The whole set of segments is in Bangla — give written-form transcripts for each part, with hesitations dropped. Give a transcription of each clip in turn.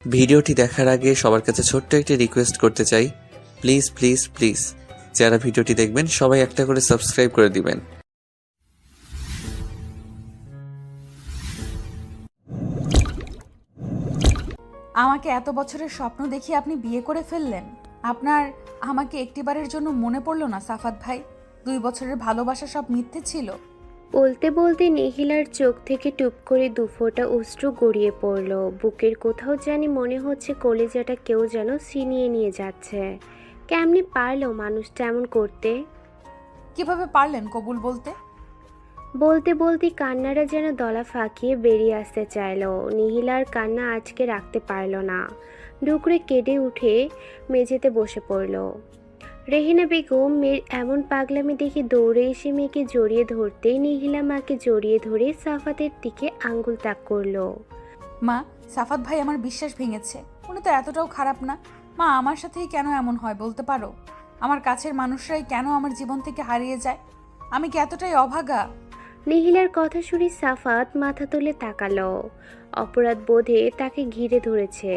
ভিডিওটি দেখার আগে সবার কাছে ছোট্ট একটি রিকোয়েস্ট করতে চাই, প্লিজ প্লিজ প্লিজ যারা ভিডিওটি দেখবেন সবাই একটা করে সাবস্ক্রাইব করে দিবেন। আমাকে এত বছরের স্বপ্ন দেখিয়ে আপনি বিয়ে করে ফেললেন। আপনার আমাকে একটিবারের জন্য মনে পড়ল না সাফাত ভাই? 2 বছরের ভালোবাসা সব মিথ্যে ছিল। বলতে বলতে নিখিলার চোখ থেকে টুপ করে দুফোঁটা অশ্রু গড়িয়ে পড়ল। বুকের কোথাও জানি মনে হচ্ছে কলিজাটা কেউ যেন ছিনিয়ে নিয়ে যাচ্ছে। কেমনি পারলো মানুষটা এমন করতে? কিভাবে পারলেন কবুল বলতে? বলতে বলতে কান্নাটা যেন দলা ফাঁকিয়ে বেরিয়ে আসতে চাইলো। নিহিলার কান্না আজকে রাখতে পারল না, ডুকরে কেঁদে উঠে মেঝেতে বসে পড়ল। রেহেনা বেগম মেয়ের এমন পাগলামি দেখে দৌড়ে এসে মেয়েকে জড়িয়ে ধরতেই নিহিলা মাকে জড়িয়ে ধরে সাফাতের দিকে আঙ্গুল তাক করলো। মা, সাফাত ভাই আমার বিশ্বাস ভেঙেছে। উনি তো এতটাও খারাপ না। মা, আমার সাথেই কেন এমন হয় বলতে পারো? আমার কাছের মানুষরাই কেন আমার জীবন থেকে হারিয়ে যায়? আমি কি এতটাই অভাগা? নিহিলার কথা শুনে সাফাত মাথা তুলে তাকালো। অপরাধ বোধে তাকে ঘিরে ধরেছে।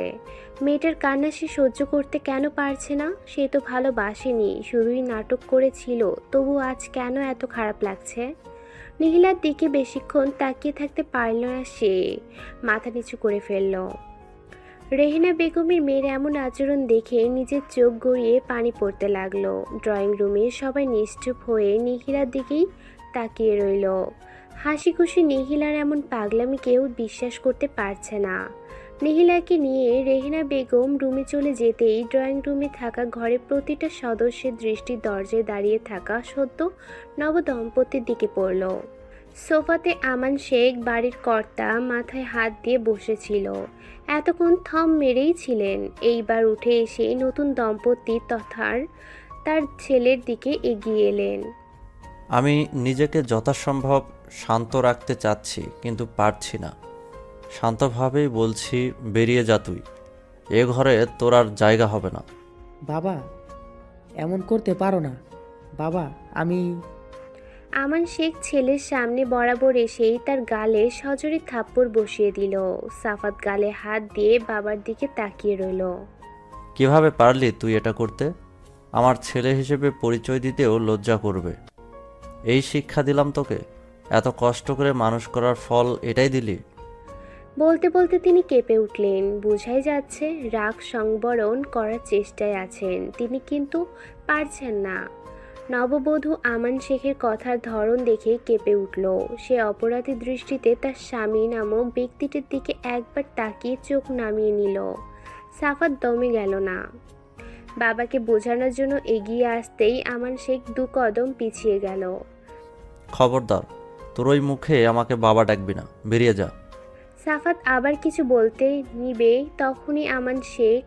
মেয়েটার কান্না সে সহ্য করতে কেন পারছে না? সে তো ভালোবাসেনি, শুধুই নাটক করেছিল। তবু আজ কেন এত খারাপ লাগছে? নিহিলার দিকে বেশিক্ষণ তাকিয়ে থাকতে পারল না সে, মাথা নিচু করে ফেলল। রেহেনা বেগমের মেয়ের এমন আচরণ দেখে নিজের চোখ গড়িয়ে পানি পড়তে লাগলো। ড্রয়িং রুমে সবাই নিশ্চুপ হয়ে নিহিলার দিকেই তাকিয়ে রইল। হাসি খুশি নিহিলার এমন পাগলামি কেউ বিশ্বাস করতে পারছে না। নিহিলাকে নিয়ে রেহেনা বেগম রুমে চলে যেতেই ড্রয়িং রুমে থাকা ঘরের প্রতিটা সদস্যের দৃষ্টি দরজায় দাঁড়িয়ে থাকা সদ্য নবদম্পতির দিকে পড়ল। সোফাতে আমান শেখ বাড়ির কর্তা মাথায় হাত দিয়ে বসেছিল। এতক্ষণ থম মেরেই ছিলেন। এইবার উঠে এসে নতুন দম্পতি তথা তার ছেলের দিকে এগিয়ে এলেন। আমি নিজেকে যথাসম্ভব শান্ত রাখতে চাচ্ছি, কিন্তু পারছি না। শান্তভাবেই বলছি, বেরিয়ে যা তুই। এ ঘরে তোর আর জায়গা হবে না। বাবা, এমন করতে পারো না। বাবা, আমি আমান শেখ ছেলের সামনে বরাবর এসেই তার গালে সজোরে থাপ্পড় বসিয়ে দিল। সাফাত গালে হাত দিয়ে বাবার দিকে তাকিয়ে রইল। কিভাবে পারলি তুই এটা করতে? আমার ছেলে হিসেবে পরিচয় দিতেও লজ্জা করবে। এই শিক্ষা দিলাম তোকে? এত কষ্ট করে মানুষ করার ফল এটাই দিলি? বলতে বলতে তিনি কেঁপে উঠলেন। বোঝাই যাচ্ছে রাগ সংবরণ করার চেষ্টায় আছেন তিনি, কিন্তু পারছেন না। নববধূ আমান শেখের কথার ধরন দেখে কেঁপে উঠল। সে অপরাধী দৃষ্টিতে তার স্বামী নামক ব্যক্তিটির দিকে একবার তাকিয়ে চোখ নামিয়ে নিল। সাফাত দমে গেল না। বাবাকে বোঝানোর জন্য এগিয়ে আসতেই আমান শেখ 2 কদম পিছিয়ে গেল। খবরদার, তোর ওই মুখে আমাকে বাবা ডাকবি না, বেরিয়ে যা। সাফাত আবার কিছু বলতে নিবে, তখনই আমান শেখ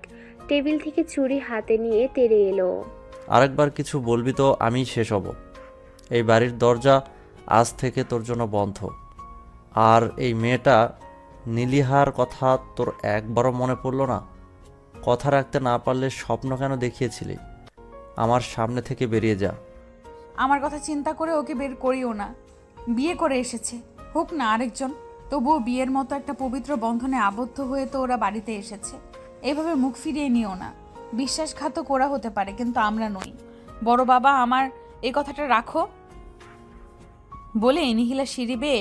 টেবিল থেকে ছুরি হাতে নিয়ে তেড়ে এলো। আরেকবার কিছু বলবি তো আমি শেষ হব। এই বাড়ির দরজা আজ থেকে তোর জন্য বন্ধ। আর এই মেয়েটা নীলিহার কথা তোর একবারও মনে পড়ল না? কথা রাখতে না পারলে স্বপ্ন কেন দেখিয়েছিলি? আমার সামনে থেকে বেরিয়ে যা। আমার কথা চিন্তা করে ওকে বের করিও না। বিয়ে করে এসেছে, হোক না আরেকজন। তবুও বিয়ের মতো একটা পবিত্র বন্ধনে আবদ্ধ হয়ে তো ওরা বাড়িতে এসেছে। এভাবে মুখ ফিরিয়ে নিও না। বিশ্বাসঘাতক ওরা হতে পারে, কিন্তু আমরা নই। বড় বাবা, আমার এই কথাটা রাখো। বলে নিহিলা সিঁড়ি বেয়ে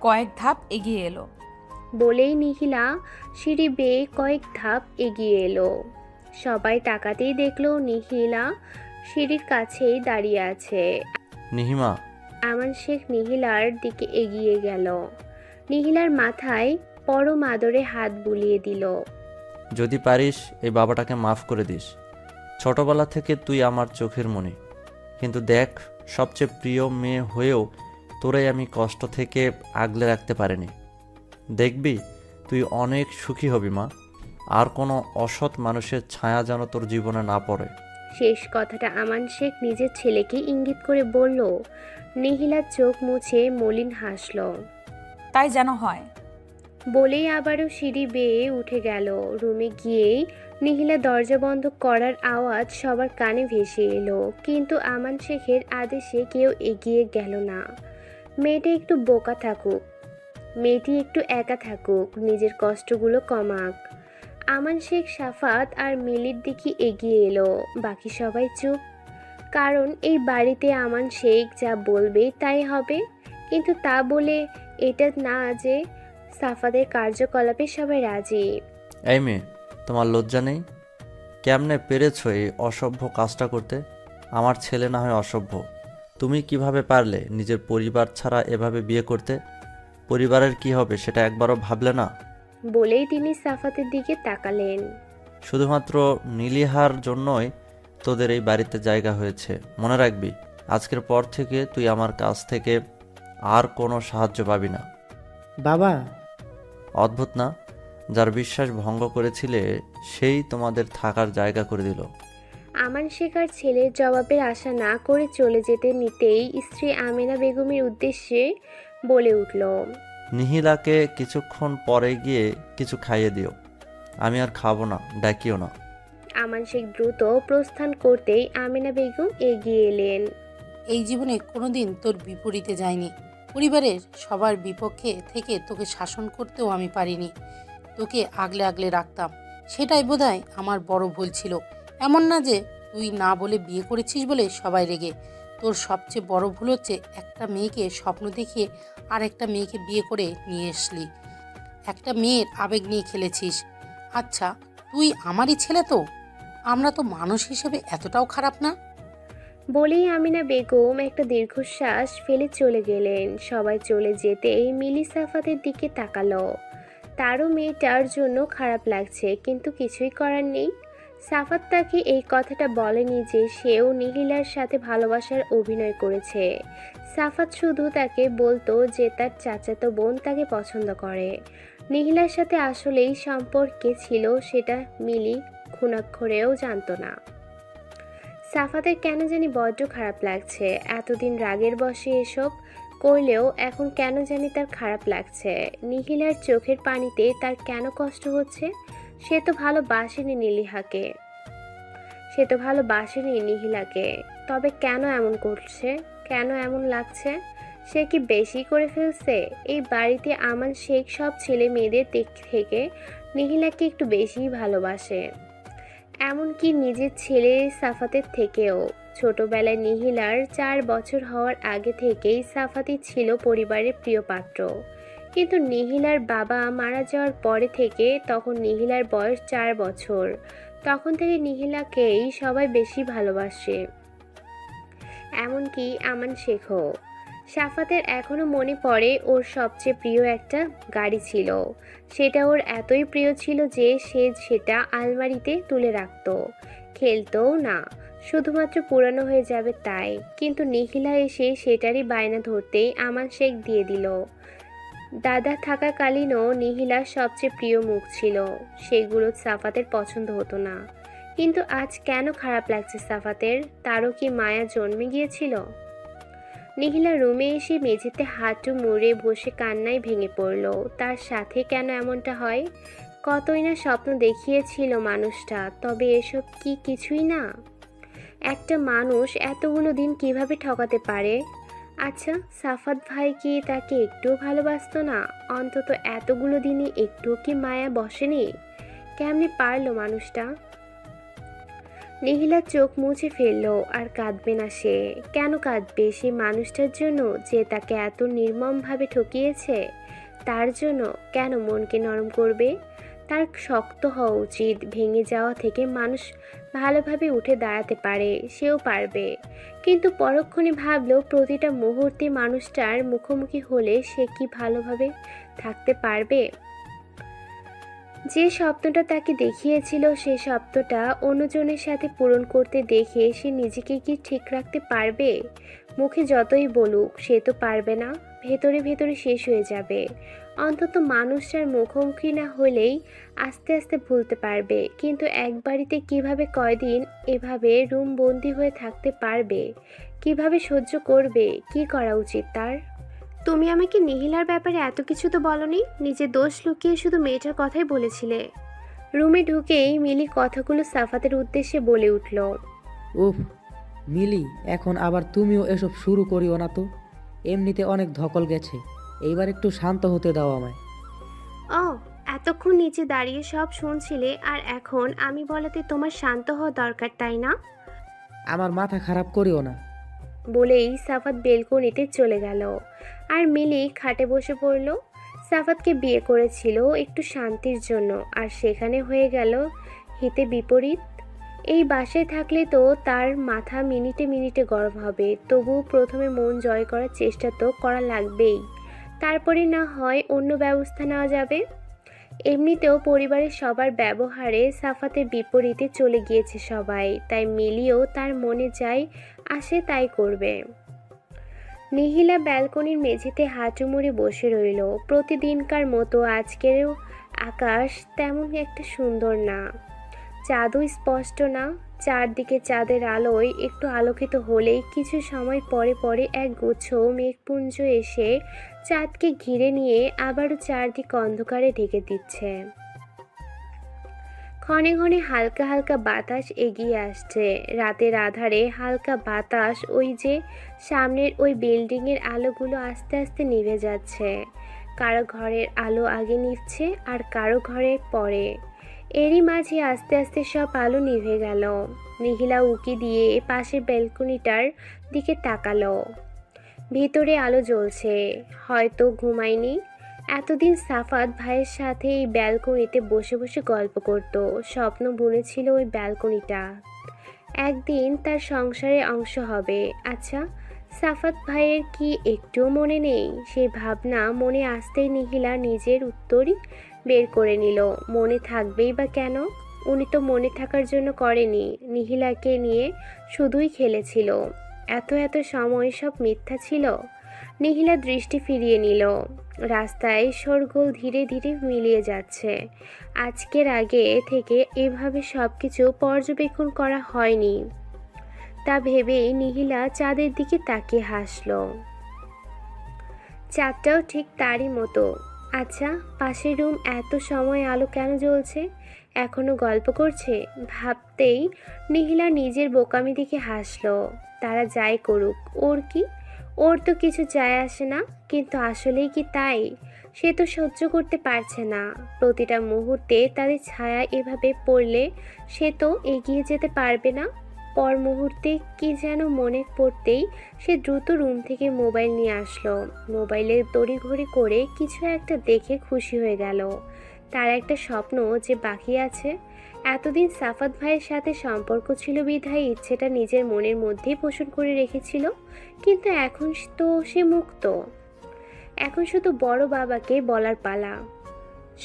কয়েক ধাপ এগিয়ে এলো। বলেই নিখিলা সিঁড়ি বেয়ে কয়েক ধাপ এগিয়ে এলো। সবাই তাকাতেই দেখলো নিখিলা সিঁড়ির কাছেই দাঁড়িয়ে আছে। নিহিমা, আমান শেখ নিহিলার দিকে এগিয়ে গেল। নিহিলার মাথায় পরম আদরে হাত বুলিয়ে দিল। যদি পারিস এই বাবাটাকে মাফ করে দিস। ছোটবেলা থেকে তুই আমার চোখের মণি। কিন্তু দেখ, সবচেয়ে প্রিয় মেয়ে হয়েও তোরাই আমি কষ্ট থেকে আগলে রাখতে পারিনি। দেখবি তুই অনেক সুখী হবি মা। আর কোনো অসৎ মানুষের ছায়া যেন তোর জীবনে না পড়ে। শেষ কথাটা আমান শেখ নিজের ছেলেকে ইঙ্গিত করে বলল। নিহিলার চোখ মুছে মলিন হাসল। তাই যেন হয়। বলেই আবারও সিঁড়ি বেয়ে উঠে গেল। রুমে গিয়েই নিহিলা দরজা বন্ধ করার আওয়াজ সবার কানে ভেসে এলো, কিন্তু আমান শেখের আদেশে কেউ এগিয়ে গেল না। মেয়েটা একটু বোকা থাকুক, মেয়েটি একটু একা থাকুক, নিজের কষ্টগুলো কমাক। আমান শেখ, সাফাত আর মিলির দিকে এগিয়ে এলো। বাকি সবাই চুপ, কারণ এই বাড়িতে আমান শেখ যা বলবে তাই হবে। কিন্তু তা বলে এটা না যে সাফাতের কার্যকলাপে সবাই রাজি। এই মেয়ে, তোমার লজ্জা নেই? কেমনে পেরেছো এই অসভ্য কাজটা করতে? আমার ছেলে না হয় অসভ্য, তুমি কিভাবে পারলে নিজের পরিবার ছাড়া এভাবে বিয়ে করতে? পরিবারের কি হবে সেটা একবারও ভাবলে না? বলেই তিনি সাফাতের দিকে তাকালেন। শুধুমাত্র নীলিহার জন্যই তোদের এই বাড়িতে জায়গা হয়েছে, মনে রাখবি। আজকের পর থেকে তুই আমার কাছ থেকে আর কোনো সাহায্য পাবি না। বাবা, অদ্ভুত না? যার বিশ্বাস ভঙ্গ করেছিলে সেই তোমাদের থাকার জায়গা করে দিল। আমান শেখ আর ছেলের জবাবের আশা না করে চলে যেতে নিতেই স্ত্রী আমেনা বেগমের উদ্দেশ্যে বলে উঠল, নিহিলাকে কিছুক্ষণ পরে গিয়ে কিছু খাইয়ে দিও। আমি আর খাবো না, ডাকিও না। আমান শেখ দ্রুত প্রস্থান করতেই আমেনা বেগম এগিয়ে এলেন। এই জীবনে কোনোদিন তোর বিপরীতে যায়নি। পরিবারের সবার বিপক্ষে থেকে তোকে শাসন করতেও আমি পারিনি। তোকে আগলে আগলে রাখতাম, সেটাই বোধহয় আমার বড় ভুল ছিল। এমন না যে তুই না বলে বিয়ে করেছিস বলে সবাই রেগে। তোর সবচেয়ে বড় ভুল হচ্ছে একটা মেয়েকে স্বপ্ন দেখিয়ে আর একটা মেয়েকে বিয়ে করে নিয়ে আসলি। একটা মেয়ের আবেগ নিয়ে খেলেছিস। আচ্ছা, তুই আমারই ছেলে তো, আমরা তো মানুষ হিসেবে এতটাও খারাপ না। বলেই আমিনা বেগম একটা দীর্ঘশ্বাস ফেলে চলে গেলেন। সবাই চলে যেতেই মিলি সাফাতের দিকে তাকালো। তারও মেয়েটার জন্য খারাপ লাগছে, কিন্তু কিছুই করার নেই। সাফাত তাকে এই কথাটা বলেনি যে সেও নিহিলার সাথে ভালোবাসার অভিনয় করেছে। সাফাত শুধু তাকে বলতো যে তার চাচাতো বোন তাকে পছন্দ করে। নিহিলার সাথে আসলেই সম্পর্কে ছিল সেটা মিলি খুনাক্ষরেও জানতো না। সাফাতের কেন জানি বড্ড খারাপ লাগছে। এতদিন রাগের বশে এসব করলেও এখন কেন জানি তার খারাপ লাগছে। নিহিলার চোখের পানিতে তার কেন কষ্ট হচ্ছে? সে তো ভালোবাসেনি নিহিলাকে। তবে কেন এমন করছে? কেন এমন লাগছে? সে কি বেশি করে ফেলছে? এই বাড়িতে আমান শেখ সব ছেলে মেয়েদের দিক থেকে নিহিলাকে একটু বেশিই ভালোবাসে, এমনকি নিজের ছেলে সাফাতের থেকেও। ছোটবেলায় নিহিলার 4 বছর হওয়ার আগে থেকেই সাফাতই ছিল পরিবারের প্রিয় পাত্র। কিন্তু নিহিলার বাবা মারা যাওয়ার পরে থেকে, তখন নিহিলার বয়স 4 বছর, তখন থেকে নিহিলাকেই সবাই বেশি ভালোবাসে, এমনকি আমান শেখও। সাফাতের এখনো মনে পড়ে ওর সবচেয়ে প্রিয় একটা গাড়ি ছিল। সেটা ওর এতই প্রিয় ছিল যে সে সেটা আলমারিতে তুলে রাখতো, খেলতও না, শুধুমাত্র পুরানো হয়ে যাবে তাই। কিন্তু নিহিলা এসে সেটারই বায়না ধরতেই আমান শেখ দিয়ে দিল। দাদা থাকাকালীনও নিহিলার সবচেয়ে প্রিয় মুখ ছিল, সেগুলো সাফাতের পছন্দ হতো না। কিন্তু আজ কেন খারাপ লাগছে সাফাতের? তারও কি মায়া জন্মে গিয়েছিল? নিহিলা রুমে এসে মেঝেতে হাঁটু মুড়ে বসে কান্নায় ভেঙে পড়ল। তার সাথে কেন এমনটা হয়? কতই না স্বপ্ন দেখিয়েছিল মানুষটা, তবে এসব কি কিছুই না? একটা মানুষ এতগুলো দিন কিভাবে ঠকাতে পারে? আচ্ছা, সাফাত ভাই কি তাকে একটুও ভালোবাসতো না? অন্তত এতগুলো দিনে একটুও কি মায়া বসেনি? কেমনে পারলো মানুষটা? নিহিলা চোখ মুছে ফেললো। আর কাঁদবে না সে। কেন কাঁদবে সেই মানুষটার জন্য যে তাকে এত নির্মমভাবে ঠকিয়েছে? তার জন্য কেন মনকে নরম করবে? তার শক্ত হওয়া উচিত। ভেঙে যাওয়া থেকে মানুষ ভালোভাবে উঠে দাঁড়াতে পারে, সেও পারবে। কিন্তু পরক্ষণে ভাবলো প্রতিটা মুহূর্তে মানুষটার মুখোমুখি হলে সে কি ভালোভাবে থাকতে পারবে? যে স্বপ্নটা তাকে দেখিয়েছিল সে স্বপ্নটা অন্যজনের সাথে পূরণ করতে দেখে সে নিজেকে কি ঠিক রাখতে পারবে? মুখে যতই বলুক সে তো পারবে না, ভেতরে ভেতরে শেষ হয়ে যাবে। অন্তত মানুষটার মুখোমুখি না হলেই আস্তে আস্তে ভুলতে পারবে। কিন্তু এক বাড়িতে কিভাবে কয়দিন এভাবে রুম বন্দি হয়ে থাকতে পারবে? কিভাবে সহ্য করবে? কি করা উচিত তার? তুমি আমাকে নিহিলার ব্যাপারে এত কিছু তো বলনি, নিজের দোষ লুকিয়ে শুধু মেয়েটার কথাই বলেছিলে। রুমে ঢুকেই মিলি কথাগুলো সাফাতের উদ্দেশ্যে বলে উঠল। উফ মিলি, এখন আবার তুমিও এসব শুরু করিও না তো। এমনিতে অনেক ধকল গেছে, এইবার একটু শান্ত হতে দাও আমায়। ও এতক্ষণ নিচে দাঁড়িয়ে সব শুনছিলে আর এখন আমি বলাতে তোমার শান্ত হওয়া দরকার, তাই না? আমার মাথা খারাপ করিও না। বলেই সাফাত বেলকনিতে চলে গেল আর মিলি খাটে বসে পড়ল। সাফাতকে বিয়ে করেছিল একটু শান্তির জন্য, আর সেখানে হয়ে গেল হিতে বিপরীত। এই বাসায় থাকলে তো তার মাথা মিনিটে মিনিটে গরম হবে, তবু প্রথমে মন জয় করার চেষ্টা তো করা লাগবেই, তারপরে না হয় অন্য ব্যবস্থা নেওয়া যাবে। এমনিতেও পরিবারের সবার ব্যবহারে সাফাতের বিপরীতে চলে গিয়েছে সবাই, তাই মিলিও তার মনে যাই আসে তাই করবে। নিহিলা ব্যালকনির মেঝেতে হাঁটু মুড়ে বসে রইল। প্রতিদিনকার মতো আজকেরও আকাশ তেমন একটা সুন্দর না, চাঁদও স্পষ্ট না। চারদিকে চাঁদের আলোয় একটু আলোকিত হলেই কিছু সময় পরে পরে এক গুচ্ছ মেঘপুঞ্জ এসে চাঁদকে ঘিরে নিয়ে আবারও চারদিক অন্ধকারে ঢেকে দিচ্ছে। ক্ষণে ক্ষণে হালকা হালকা বাতাস এগিয়ে আসছে। রাতের আধারে হালকা বাতাস, ওই যে সামনের ওই বিল্ডিংয়ের আলোগুলো আস্তে আস্তে নিভে যাচ্ছে। কারো ঘরের আলো আগে নিভছে আর কারো ঘরের পরে। এরই মাঝে আস্তে আস্তে সব আলো নিভে গেল। নিহিলা উকি দিয়ে পাশের ব্যালকনিটার দিকে তাকালো। ভিতরে আলো জ্বলছে, হয়তো ঘুমায়নি। এতদিন সাফাত ভাইয়ের সাথে এই ব্যালকনিতে বসে বসে গল্প করত, স্বপ্ন বুনেছিল ওই ব্যালকনিটা একদিন তার সংসারের অংশ হবে। আচ্ছা, সাফাত ভাইয়ের কি একটুও মনে নেই? সেই ভাবনা মনে আসতেই নিহিলা নিজের উত্তরই বের করে নিল। মনে থাকবেই বা কেন? উনি তো মনে থাকার জন্য করেনি, নিহিলাকে নিয়ে শুধুই খেলেছিল। এত এত সময় সব মিথ্যা ছিল। নিহিলা দৃষ্টি ফিরিয়ে নিল। রাস্তায় শোরগোল ধীরে ধীরে মিলিয়ে যাচ্ছে। আজকের আগে থেকে এভাবে সব কিছু পর্যবেক্ষণ করা হয়নি, তা ভেবেই নিহিলা চাঁদের দিকে তাকিয়ে হাসল। চাঁদটাও ঠিক তারই মতো। আচ্ছা, পাশের রুম এত সময় আলো কেন জ্বলছে? এখনো গল্প করছে? ভাবতেই নিহিলা নিজের বোকামি দিকে হাসল। তারা যাই করুক, ওর কি? ওর তো কিছু যায় আসে না, কিন্তু আসলেই কি তাই? সে তো সহ্য করতে পারছে না। প্রতিটা মুহূর্তে তাদের ছায়া এভাবে পড়লে সে তো এগিয়ে যেতে পারবে না। পর মুহূর্তে কি যেন মনে পড়তেই সে দ্রুত রুম থেকে মোবাইল নিয়ে আসলো। মোবাইলের তড়িঘড়ি করে কিছু একটা দেখে খুশি হয়ে গেল। তার একটা স্বপ্ন যে বাকি আছে। এতদিন সাফাত ভাইয়ের সাথে সম্পর্ক ছিল বিধায় ইচ্ছেটা নিজের মনের মধ্যেই পোষণ করে রেখেছিল, কিন্তু এখন তো সে মুক্ত। এখন শুধু বড় বাবাকে বলার পালা।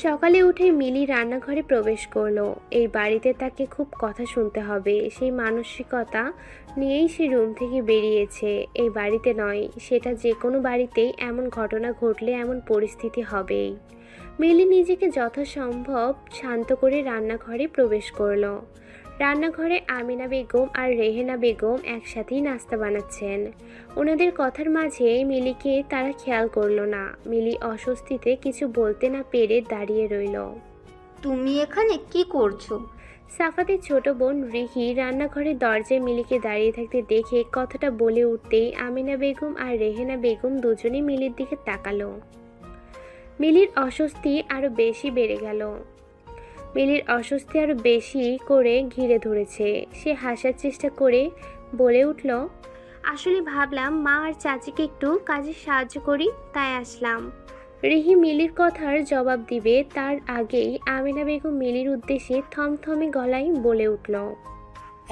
সকালে উঠে মিলি রান্নাঘরে প্রবেশ করলো। এই বাড়িতে তাকে খুব কথা শুনতে হবে, সেই মানসিকতা নিয়েই সে রুম থেকে বেরিয়েছে। এই বাড়িতে নয়, সেটা যে কোনো বাড়িতেই এমন ঘটনা ঘটলে এমন পরিস্থিতি হবেই। মিলি নিজেকে যথাসম্ভব শান্ত করে রান্নাঘরে প্রবেশ করলো। রান্নাঘরে আমিনা বেগম আর রেহেনা বেগম একসাথেই নাস্তা বানাচ্ছেন। ওনাদের কথার মাঝে মিলিকে তারা খেয়াল করলো না। মিলি অস্বস্তিতে কিছু বলতে না পেরে দাঁড়িয়ে রইল। তুমি এখানে কি করছো? সাফাতের ছোট বোন রিহি রান্নাঘরের দরজায় মিলিকে দাঁড়িয়ে থাকতে দেখে কথাটা বলে উঠতেই আমিনা বেগম আর রেহেনা বেগম দুজনেই মিলির দিকে তাকালো। মিলির অস্বস্তি আরো বেশি বেড়ে গেল। মিলির অস্বস্তি আরো বেশি করে ঘিরে ধরেছে। সে হাসার চেষ্টা করে বলে উঠল, আসলে ভাবলাম মা আর চাচিকে একটু কাজে সাহায্য করি, তাই আসলাম। রিহি মিলির কথার জবাব দিবে তার আগেই আমিনা বেগম মিলির উদ্দেশ্যে থমথমে গলায় বলে উঠল,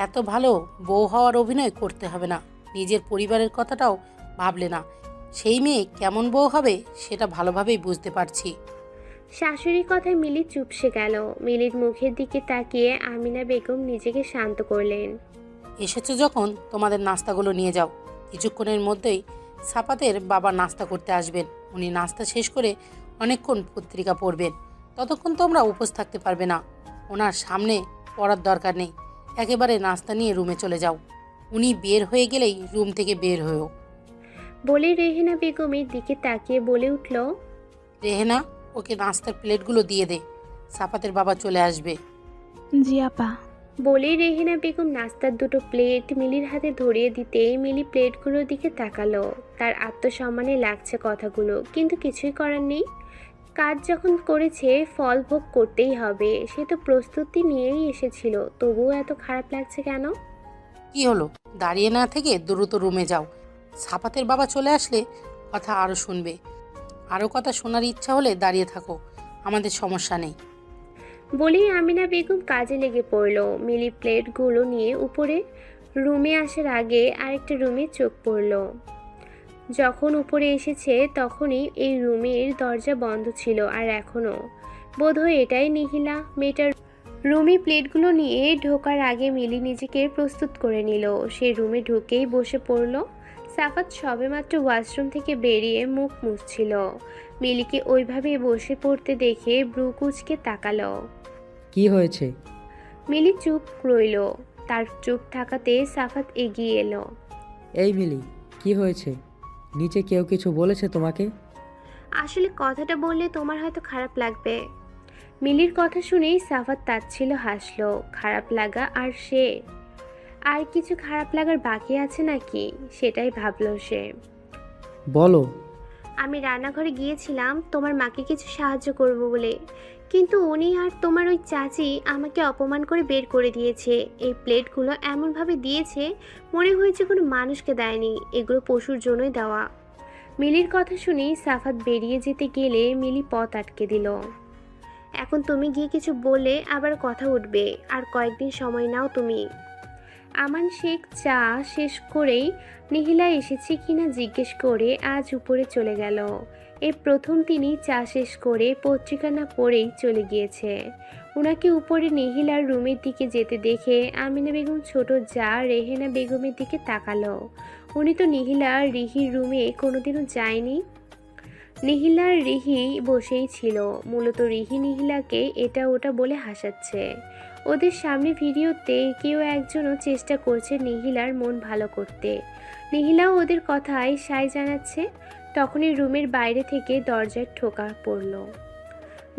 এত ভালো বউ হওয়ার অভিনয় করতে হবে না। নিজের পরিবারের কথাটাও ভাবলে না। সেই মেয়ে কেমন বউ হবে সেটা ভালোভাবেই বুঝতে পারছি। শাশুড়ির কথায় মিলি চুপসে গেল। মিলির মুখের দিকে তাকিয়ে আমিনা বেগম নিজেকে শান্ত করলেন। এসেছো যখন তোমাদের নাস্তাগুলো নিয়ে যাও। কিছুক্ষণের মধ্যেই সাফাতের বাবা নাস্তা করতে আসবেন। উনি নাস্তা শেষ করে অনেকক্ষণ পত্রিকা পড়বেন। ততক্ষণ তোমরা উপোস থাকতে পারবে না। ওনার সামনে পড়ার দরকার নেই, একেবারে নাস্তা নিয়ে রুমে চলে যাও। উনি বের হয়ে গেলেই রুম থেকে বের হয়েও। বলে রেহেনা বেগমের দিকে তাকিয়ে বলে উঠল, রেহেনা, ওকে নাস্তার প্লেটগুলো দিয়ে দে, সাফাতের বাবা চলে আসবে। জি আপা। বলে রেহেনা বেগম নাস্তার দুটো প্লেট মিলির হাতে ধরিয়ে দিতে মিলি প্লেটগুলোর দিকে তাকালো। তার আত্মসম্মানে লাগছে কথাগুলো, কিন্তু কিছুই করার নেই। কাজ যখন করেছে ফল ভোগ করতেই হবে, সে তো প্রস্তুতি নিয়েই এসেছিল, তবুও এত খারাপ লাগছে কেন? কি হলো? দাঁড়িয়ে না থেকে দ্রুত রুমে যাও। সাফাতের বাবা চলে আসলে কথা আরও শুনবে। আরও কথা শোনার ইচ্ছা হলে দাঁড়িয়ে থাকো, আমাদের সমস্যা নেই। বলেই আমিনা বেগম কাজে লেগে পড়ল। মিলি প্লেটগুলো নিয়ে উপরে রুমে আসার আগে আরেকটা রুমে চোখ পড়ল। যখন উপরে এসেছে তখনই এই রুমের দরজা বন্ধ ছিল, আর এখনও বোধহয় এটাই নিহিলা মেয়েটার। রুমে প্লেটগুলো নিয়ে ঢোকার আগে মিলি নিজেকে প্রস্তুত করে নিল। সে রুমে ঢুকেই বসে পড়ল। সাফাত সবেমাত্র ওয়াশরুম থেকে বেরিয়ে মুখ মুছছিল। মিলিকে ওইভাবে বসে পড়তে দেখে ব্রু কুঁচকে তাকালো। কি হয়েছে? মিলি চুপ রইল। তার চুপ থাকাতে সাফাত এগিয়ে এলো। এই মিলি, কি হয়েছে? নিচে কেউ কিছু বলেছে তোমাকে? আসলে কথাটা বললে তোমার হয়তো খারাপ লাগবে। মিলির কথা শুনেই সাফাত তাচ্ছিল হাসলো। খারাপ লাগা? আর সে আর কিছু খারাপ লাগার বাকি আছে নাকি, সেটাই ভাবলো সে। বলো। আমি রান্নাঘরে গিয়েছিলাম তোমার মাকে কিছু সাহায্য করব বলে, কিন্তু উনি আর তোমার ওই চাচি আমাকে অপমান করে বের করে দিয়েছে। এই প্লেটগুলো এমনভাবে দিয়েছে মনে হয়েছে কোনো মানুষকে দেয়নি, এগুলো পশুর জন্যই দেওয়া। মিলির কথা শুনেই সাফাত বেরিয়ে যেতে গেলে মিলি পথ আটকে দিল। এখন তুমি গিয়ে কিছু বললে আবার কথা উঠবে, আর কয়েকদিন সময় নাও তুমি। আমান শেখ চা শেষ করেই নিহিলা এসেছে কিনা জিজ্ঞেস করে আজ উপরে চলে গেল। এই প্রথম তিনি চা শেষ করে পত্রিকা না পড়েই চলে গিয়েছে। ওনাকে উপরে নিহিলার রুমের দিকে যেতে দেখে আমিনা বেগম ছোট যা রেহেনা বেগমের দিকে তাকালো। উনি তো নিহিলা রিহির রুমে কোনোদিনও যায়নি। নিহিলার রিহি বসেই ছিল। মূলত রিহি নিহিলাকে এটা ওটা বলে হাসাচ্ছে। ওদের সামনে ভিডিওতে কেউ একজনও চেষ্টা করছে নিহিলার মন ভালো করতে। নিহিলাও ওদের কথায় সায় জানাচ্ছে। তখনই রুমের বাইরে থেকে দরজার ঠোকা পড়ল।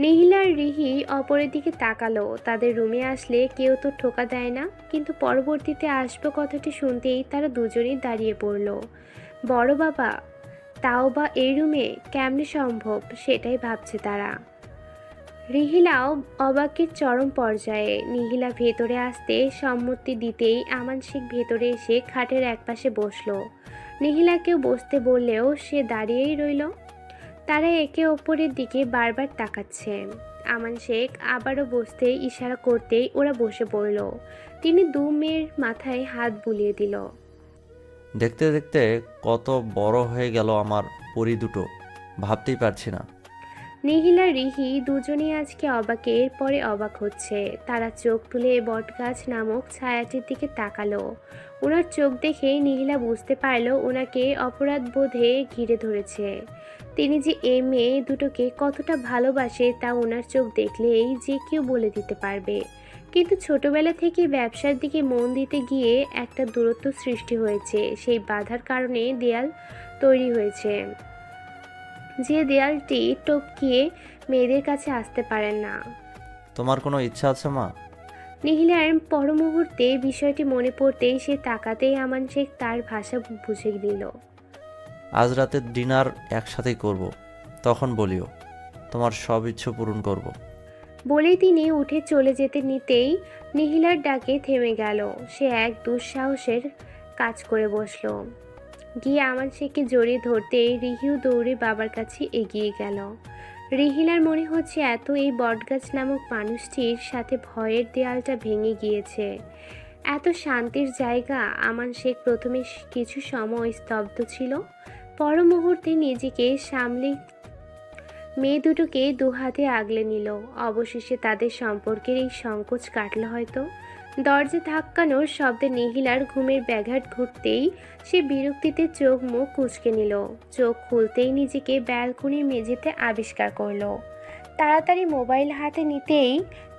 নিহিলার রিহি অপরের দিকে তাকালো। তাদের রুমে আসলে কেউ তো ঠোকা দেয় না, কিন্তু পরবর্তীতে আসবো কথাটি শুনতেই তারা দুজনেই দাঁড়িয়ে পড়ল। বড় বাবা, তাও বা এই রুমে কেমনে সম্ভব, সেটাই ভাবছে তারা। রিহিলাও অবাকের চরম পর্যায়ে। নিহিলা ভেতরে আসতে সম্মতি দিতেই আমান শেখ ভেতরে এসে খাটের একপাশে বসলো। নিহিলাকেও বসতে বললেও সে দাঁড়িয়েই রইল। তারা একে অপরের দিকে বারবার তাকাচ্ছে। আমান শেখ আবারও বসতে ইশারা করতেই ওরা বসে পড়ল। তিনি দু মেয়ের মাথায় হাত বুলিয়ে দিল। দেখতে দেখতে কত বড় হয়ে গেল আমার পরি দুটো, ভাবতেই পারছি না। নিহিলা রিহি দুজনেই আজকে অবাকের পরে অবাক হচ্ছে। তারা চোখ তুলে বটগাছ নামক ছায়াটির দিকে তাকালো। ওনার চোখ দেখে নিহিলা বুঝতে পারল ওনাকে অপরাধ বোধে ঘিরে ধরেছে। তিনি যে এই মেয়ে দুটোকে কতটা ভালোবাসে তা ওনার চোখ দেখলেই যে কেউ বলে দিতে পারবে। কিন্তু ছোটবেলা থেকে ব্যবসার দিকে মন দিতে গিয়ে একটা দূরত্ব সৃষ্টি হয়েছে। সেই বাধার কারণে দেয়াল তৈরি হয়েছে, যে দেয়ালটি টপকিয়ে মেয়েদের কাছে আসতে পারেন না। তোমার কোনো ইচ্ছা আছে মা? নিহিলার পর মুহূর্তে বিষয়টি মনে পড়তেই সে তাকাতেই আমান শেখ তার ভাষা বুঝে নিল। আজ রাতের ডিনার একসাথেই করব, তখন বলিও, তোমার সব ইচ্ছে পূরণ করব। বলেই তিনি উঠে চলে যেতে নিতেই নিহিলার ডাকে থেমে গেল। সে এক দুঃসাহসের কাজ করে বসলো। গিয়ে আমান শেখকে জড়িয়ে ধরতেই রিহিও দৌড়ে বাবার কাছে এগিয়ে গেল। রিহিলার মনে হচ্ছে এত এই বটগাছ নামক মানুষটির সাথে ভয়ের দেয়ালটা ভেঙে গিয়েছে। এত শান্তির জায়গা। আমান শেখ প্রথমে কিছু সময় স্তব্ধ ছিল, পর মুহূর্তে নিজেকে সামলে মেয়ে দুটোকে দুহাতে আগলে নিল। অবশেষে তাদের সম্পর্কের এই সংকোচ কাটল হয়তো। দরজা ধাক্কানোর শব্দে নিহিলার ঘুমের ব্যাঘাত ঘটতেই সে বিরক্তিতে চোখ মুখ কুঁচকে নিল। চোখ খুলতেই নিজেকে ব্যালকনির মেঝেতে আবিষ্কার করলো। তাড়াতাড়ি মোবাইল হাতে নিতেই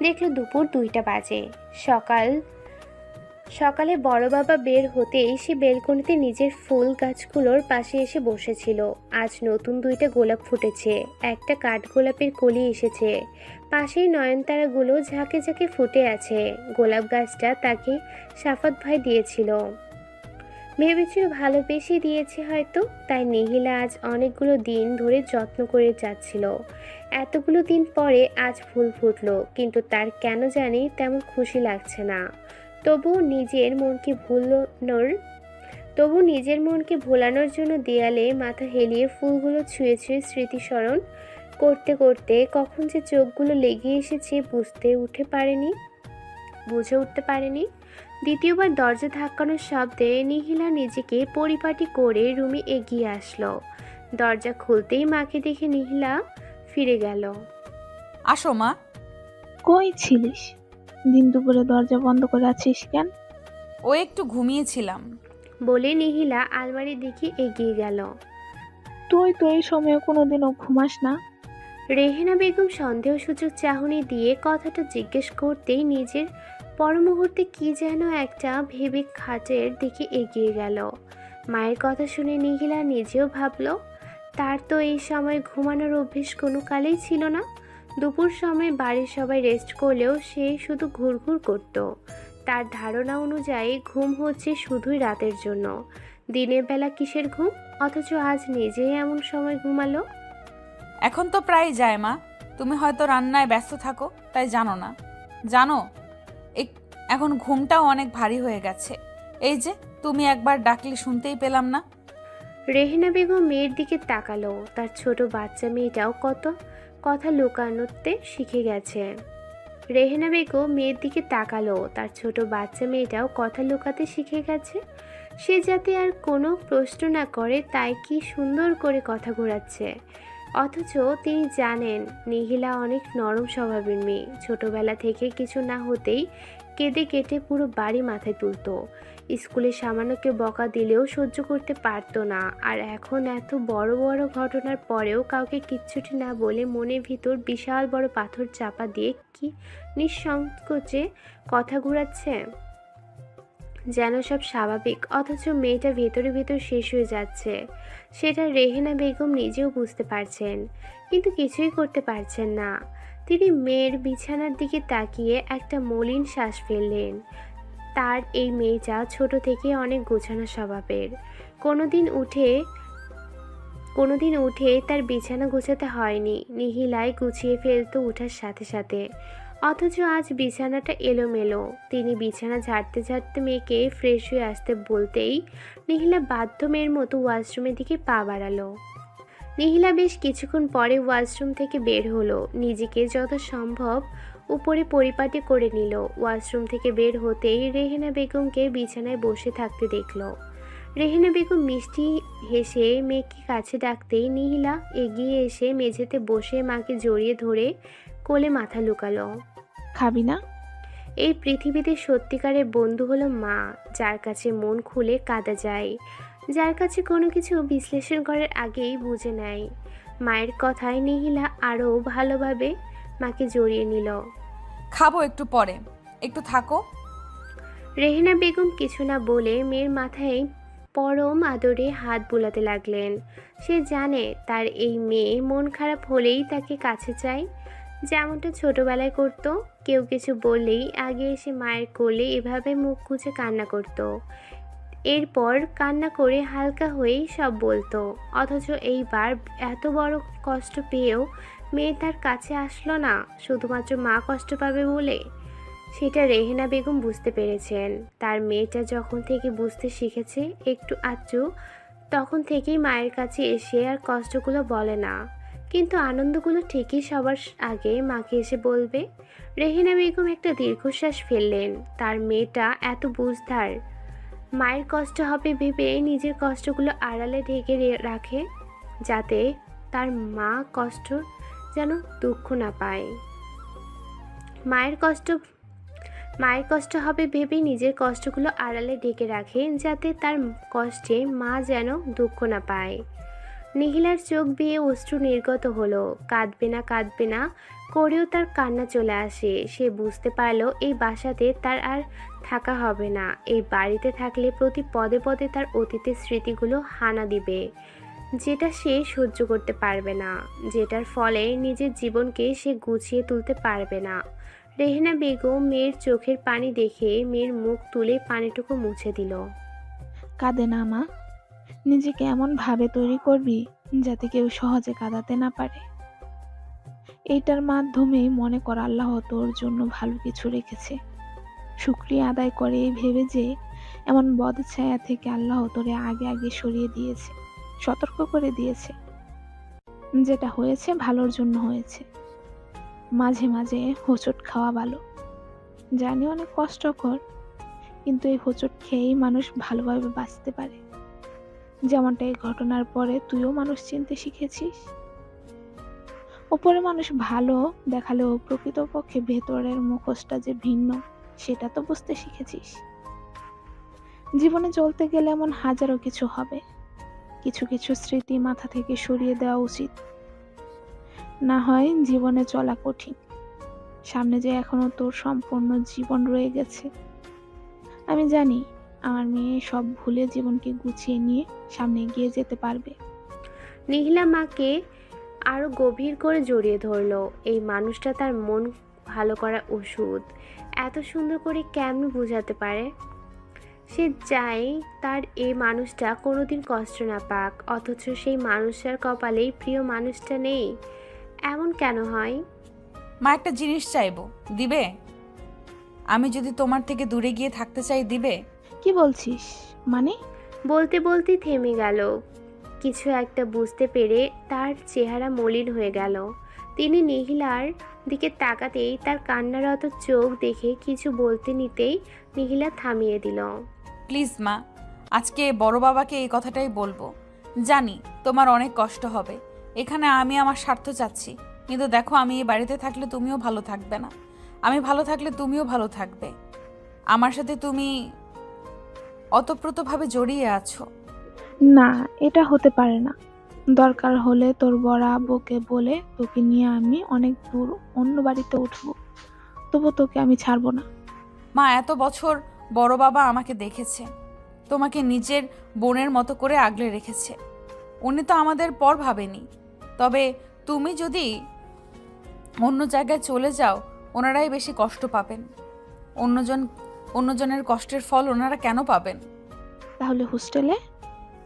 দেখলো দুপুর 2টা বাজে। সকালে বড় বাবা বের হতেই সে বেলকনিতে নিজের ফুল গাছগুলোর পাশে এসে বসেছিল। আজ নতুন 2টা গোলাপ ফুটেছে, একটা কাঠগোলাপের কলি এসেছে, পাশেই নয়নতারাগুলো ঝাঁকে ঝাঁকে ফুটে আছে। গোলাপ গাছটা তাকে সাফাত ভাই দিয়েছিল। ভেবেছিল ভালোবেসে দিয়েছে হয়তো, তাই নিহিলা আজ অনেকগুলো দিন ধরে যত্ন করে যাচ্ছিল। এতগুলো দিন পরে আজ ফুল ফুটলো, কিন্তু তার কেন জানি তেমন খুশি লাগছে না। তবু নিজের মনকে ভোলানোর জন্য দেয়ালে মাথা হেলিয়ে ফুলগুলো ছুঁয়ে ছুঁয়ে স্মৃতিস্মরণ করতে করতে কখন যে চোখগুলো লেগে এসেছে বুঝে উঠতে পারেনি। দ্বিতীয়বার দরজা ধাক্কানোর শব্দে নিহিলা নিজেকে পরিপাটি করে রুমে এগিয়ে আসলো। দরজা খুলতেই মাকে দেখে নিহিলা ফিরে গেল। আসো মা। কই ছিলিস? দিন দুপুরে দরজা বন্ধ করে আছিস কেন? ও একটু ঘুমিয়েছিলাম। বলে নিহিলা আলমারির দিকে এগিয়ে গেল। তুই তো এই সময় কোনোদিনও ঘুমাস না। রেহেনা বেগম সন্দেহসূচক চাহনি দিয়ে কথাটা জিজ্ঞেস করতেই নিজের পরমুহূর্তে কি যেন একটা ভেবে খাটের দিকে এগিয়ে গেল। মায়ের কথা শুনে নিহিলা নিজেও ভাবল, তার তো এই সময় ঘুমানোর অভ্যেস কোনো কালেই ছিল না। দুপুর সময় বাড়ির সবাই রেস্ট করলেও সে শুধু ঘুরঘুর করত। তার ধারণা অনুযায়ী ঘুম হচ্ছে শুধুই রাতের জন্য, দিনের বেলা কিসের ঘুম? অথচ আজ নিজেই এমন সময় ঘুমালো। এখন তো প্রায় যায় মা, তুমি হয়তো রান্নায় ব্যস্ত থাকো তাই জানো না। জানো এখন ঘুমটাও অনেক ভারী হয়ে গেছে। এই যে তুমি একবার ডাকলে শুনতেই পেলাম না। রেহেনা বেগম মেয়ের দিকে তাকালো। তার ছোট বাচ্চা মেয়েটাও কত কথা লুকানোতে শিখে গেছে। রেহেনা বেগম মেয়ের দিকে তাকালো। তার ছোট বাচ্চা মেয়েটাও কথা লুকাতে শিখে গেছে। সে যাতে আর কোনো প্রশ্ন না করে তাই কি সুন্দর করে কথা ঘোরাচ্ছে। অথচ তিনি জানেন নিহিলা অনেক নরম স্বভাবের মেয়ে। ছোটবেলা থেকে কিছু না হতেই কেঁদে কেটে পুরো বাড়ি মাথায় তুলতো। স্কুলে সামান্য কেউ বকা দিলেও সহ্য করতে পারতো না। আর এখন এত বড় বড় ঘটনার পরেও কাউকে কিচ্ছুটি না বলে মনের ভিতর বিশাল বড় পাথর চাপা দিয়ে কি নিঃসংকোচে কথা ঘুরাচ্ছে, যেন সব স্বাভাবিক। অথচ মেয়েটা ভেতরে ভেতর শেষ হয়ে যাচ্ছে। সেটা রেহেনা বেগম নিজেও বুঝতে পারছেন, কিন্তু কিছুই করতে পারছেন না। তিনি মেয়ের বিছানার দিকে তাকিয়ে একটা মলিন শ্বাস ফেললেন। তার এই মেয়েটা ছোট থেকে অনেক গোছানো স্বভাবের। কোনোদিন উঠে তার বিছানা গোছাতে হয়নি। নিহিলাই গুছিয়ে ফেলতো ওঠার সাথে সাথে। অথচ আজ বিছানাটা এলোমেলো। তিনি বিছানা ঝাড়তে ঝাড়তে মেয়েকে ফ্রেশ হয়ে আসতে বলতেই নিহিলা বাধ্য মেয়ের মতো ওয়াশরুমের দিকে পা বাড়ালো। নিহিলা বেশ কিছুক্ষণ পরে ওয়াশরুম থেকে বের হলো। নিজেকে যত সম্ভব উপরে পরিপাটি করে নিল। ওয়াশরুম থেকে বের হতেই রেহেনা বেগমকে বিছানায় বসে থাকতে দেখল। রেহেনা বেগম মিষ্টি হেসে মেয়েকে কাছে ডাকতেই নিহিলা এগিয়ে এসে মেঝেতে বসে মাকে জড়িয়ে ধরে কোলে মাথা লুকালো। খাবি না? এই পৃথিবীতে সত্যিকারের বন্ধু হলো মা, যার কাছে মন খুলে কাঁদা যায়, যার কাছে কোনো কিছু বিশ্লেষণ করার আগেই বুঝে নেয়। মায়ের কথায় নিহিলা আরও ভালোভাবে মাকে জড়িয়ে নিল। খাবো একটু পরে, একটু থাকো। রেহেনা বেগম কিছু না বলে মেয়ের মাথায় পরম আদরে হাত বুলাতে লাগলেন। সে জানে তার এই মেয়ে মন খারাপ হলেই তাকে কাছে চায়, যেমনটা ছোটবেলায় করত। কেউ কিছু বললেই আগে এসে মায়ের কোলে এভাবে মুখ গুজে কান্না করত। এরপর কান্না করে হালকা হয়েই সব বলতো। অথচ এইবার এত বড় কষ্ট পেয়েও মেয়ে তার কাছে আসলো না, শুধুমাত্র মা কষ্ট পাবে বলে। সেটা রেহেনা বেগম বুঝতে পেরেছেন। তার মেয়েটা যখন থেকে বুঝতে শিখেছে একটু আধটু, তখন থেকেই মায়ের কাছে এসে আর কষ্টগুলো বলে না, কিন্তু আনন্দগুলো ঠিকই সবার আগে মাকে এসে বলবে। রেহেনা বেগম একটা দীর্ঘশ্বাস ফেললেন। তার মেয়েটা এত বুঝদার। মায়ের কষ্ট হবে ভেবে নিজের কষ্টগুলো আড়ালে ঢেকে রাখে, যাতে তার মা কষ্ট যেন দুঃখ না পায়। মায়ের কষ্ট হবে ভেবে নিজের কষ্টগুলো আড়ালে ঢেকে রাখে, যাতে তার কষ্টে মা যেন দুঃখ না পায়। নিহিলার চোখ বেয়ে অশ্রু নির্গত হলো। কাঁদবে না করেও তার কান্না চলে আসে। সে বুঝতে পারলো এই বাসাতে তার আর থাকা হবে না। এই বাড়িতে থাকলে প্রতি পদে পদে তার অতীতের স্মৃতিগুলো হানা দিবে, যেটা সে সহ্য করতে পারবে না, যেটার ফলে নিজের জীবনকে সে গুছিয়ে তুলতে পারবে না। রেহেনা বেগম মেয়ের চোখের পানি দেখে মেয়ের মুখ তুলে পানিটুকু মুছে দিল। কাঁদে না মা। নিজেকে এমন ভাবে তৈরি করবি যাতে কেউ সহজে কাঁদাতে না পারে। এইটার মাধ্যমেই মনে কর আল্লাহ তোর জন্য ভালো কিছু রেখেছে। শুকরিয়া আদায় করে এই ভেবে যে এমন বদ ছায়া থেকে আল্লাহ তোরে আগে আগে সরিয়ে দিয়েছে, সতর্ক করে দিয়েছে। যেটা হয়েছে ভালোর জন্য হয়েছে। মাঝে মাঝে হোঁচট খাওয়া ভালো। জানি অনেক কষ্টকর, কিন্তু এই হোঁচট খেয়েই মানুষ ভালোভাবে বাঁচতে পারে। যেমনটা এই ঘটনার পরে তুইও মানুষ চিনতে শিখেছিস। ওপরে মানুষ ভালো দেখালেও প্রকৃতপক্ষে ভেতরের মুখোশটা যে ভিন্ন, সেটা তো বুঝতে শিখেছিস। জীবনে চলতে গেলে এমন হাজারো কিছু হবে। কিছু কিছু স্মৃতি মাথা থেকে সরিয়ে দেওয়া উচিত। না হয় জীবনে চলা কঠিন। সামনে যে এখনো তোর সম্পূর্ণ জীবন রয়ে গেছে। আমি জানি আমার মেয়ে সব ভুলে জীবনকে গুছিয়ে নিয়ে সামনে এগিয়ে যেতে পারবে। নিহিলা মাকে আরো গভীর করে জড়িয়ে ধরলো। এই মানুষটা তার মন ভালো করা ওষুধ। এত সুন্দর করে কেমন বোঝাতে পারে। সে চায় তার এই মানুষটা কোনোদিন কষ্ট না পাক, অথচ সেই মানুষটার কপালেই প্রিয় মানুষটা নেই। এমন কেন হয়? মা একটা জিনিস চাইবো, দিবে? আমি যদি তোমার থেকে দূরে গিয়ে থাকতে চাই, দিবে? কি বলছিস? মানে? বলতে বলতে থেমে গেল। কিছু একটা বুঝতে পেরে তার চেহারা মলিন হয়ে গেল। তিনি নিহিলার দিকে তাকাতেই তার কান্নারত চোখ দেখে কিছু বলতে নিতেই নিহিলা থামিয়ে দিল। প্লিজ মা, আজকে বড় বাবাকে এই কথাটাই বলবো। জানি তোমার অনেক কষ্ট হবে। এখানে আমি আমার স্বার্থ চাচ্ছি, কিন্তু দেখো আমি এই বাড়িতে থাকলে তুমিও ভালো থাকবে না। আমি ভালো থাকলে তুমিও ভালো থাকবে। আমার সাথে তুমি অতপ্রতভাবে জড়িয়ে আছো। না, এটা হতে পারে না। দরকার হলে তোর বড় আব্বুকে বলে তোকে নিয়ে আমি অনেক দূর অন্য বাড়িতে উঠবো, তবু তোকে আমি ছাড়বো না। মা, এত বছর বড় বাবা আমাকে দেখেছে, তোমাকে নিজের বোনের মতো করে আগলে রেখেছে। উনি তো আমাদের পর ভাবেনি। তবে তুমি যদি অন্য জায়গায় চলে যাও, ওনারাই বেশি কষ্ট পাবেন। অন্যজনের কষ্টের ফল ওনারা কেন পাবেন? তাহলে হোস্টেলে?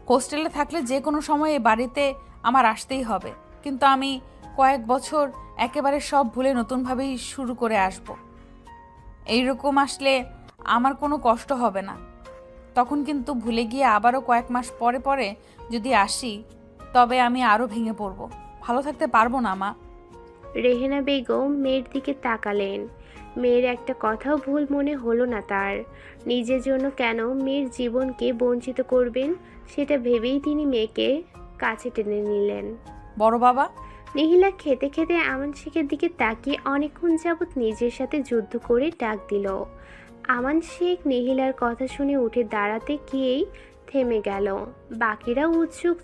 হোস্টেলে থাকলে যে কোনো সময় এই বাড়িতে আমার আসতেই হবে, কিন্তু আমি কয়েক বছর একেবারে সব ভুলে নতুনভাবেই শুরু করে আসব। এইরকম আসলে আমার কোনো কষ্ট হবে না। তখন কিন্তু ভুলে গিয়ে আবারও কয়েক মাস পরে পরে যদি আসি, তবে আমি আরও ভেঙে পড়ব। ভালো থাকতে পারবো না মা। রেহেনা বেগম মেয়ের দিকে তাকালেন। মেয়ের একটা কথাও ভুল মনে হলো না তার। নিজের জন্য কেন মেয়ের জীবনকে বঞ্চিত করবেন, সেটা ভেবেই তিনি মেয়েকে কাছে টেনে নিলেন। বড় বাবা। নিহিলা খেতে খেতে আমান শেখের দিকে তাকিয়ে অনেকক্ষণ যাবৎ নিজের সাথে যুদ্ধ করে ডাক দিল। আমান শেখ নিহিলার কথা শুনে উঠে দাঁড়াতে গিয়েই থেমে গেল। বাকিরা উৎসুক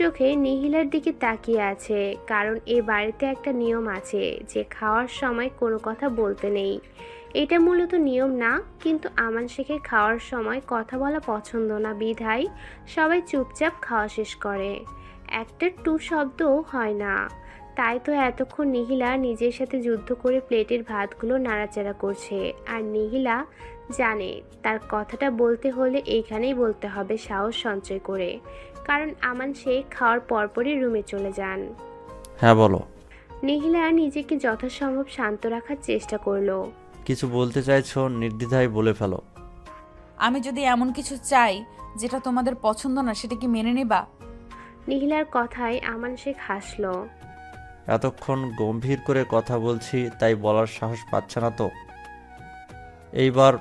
চোখে নিহিলার দিকে তাকিয়ে আছে, কারণ এ বাড়িতে একটা নিয়ম আছে যে খাওয়ার সময় কোনো কথা বলতে নেই। এটা মূলত নিয়ম না, কিন্তু আমান শেখের খাওয়ার সময় কথা বলা পছন্দ না বিধায় সবাই চুপচাপ খাওয়া শেষ করে। একটা টু শব্দও হয় না। তাই তো এতক্ষণ নিহিলা নিজের সাথে যুদ্ধ করে প্লেটের ভাতগুলো নাড়াচাড়া করছে। আর নিহিলা জানে তার কথাটা বলতে হলে এইখানেই বলতে হবে সাহস সঞ্চয় করে, কারণ আমান শেখ খাওয়ার পরপরই রুমে চলে যান। হ্যাঁ বলো। নিহিলা নিজেকে যথাসম্ভব শান্ত রাখার চেষ্টা করলো। কিছু বলতে চাইছো, নির্দ্বিধায় বলে ফেলো। আমি যদি এমন কিছু চাই যেটা তোমাদের পছন্দ না, সেটা কি মেনে নেবা? নিহিলার কথায় আমান শেখ হাসলো। এতক্ষণ গম্ভীর করে কথা বলছি, তাই বলার সাহস পাচ্ছে না তো? এইবার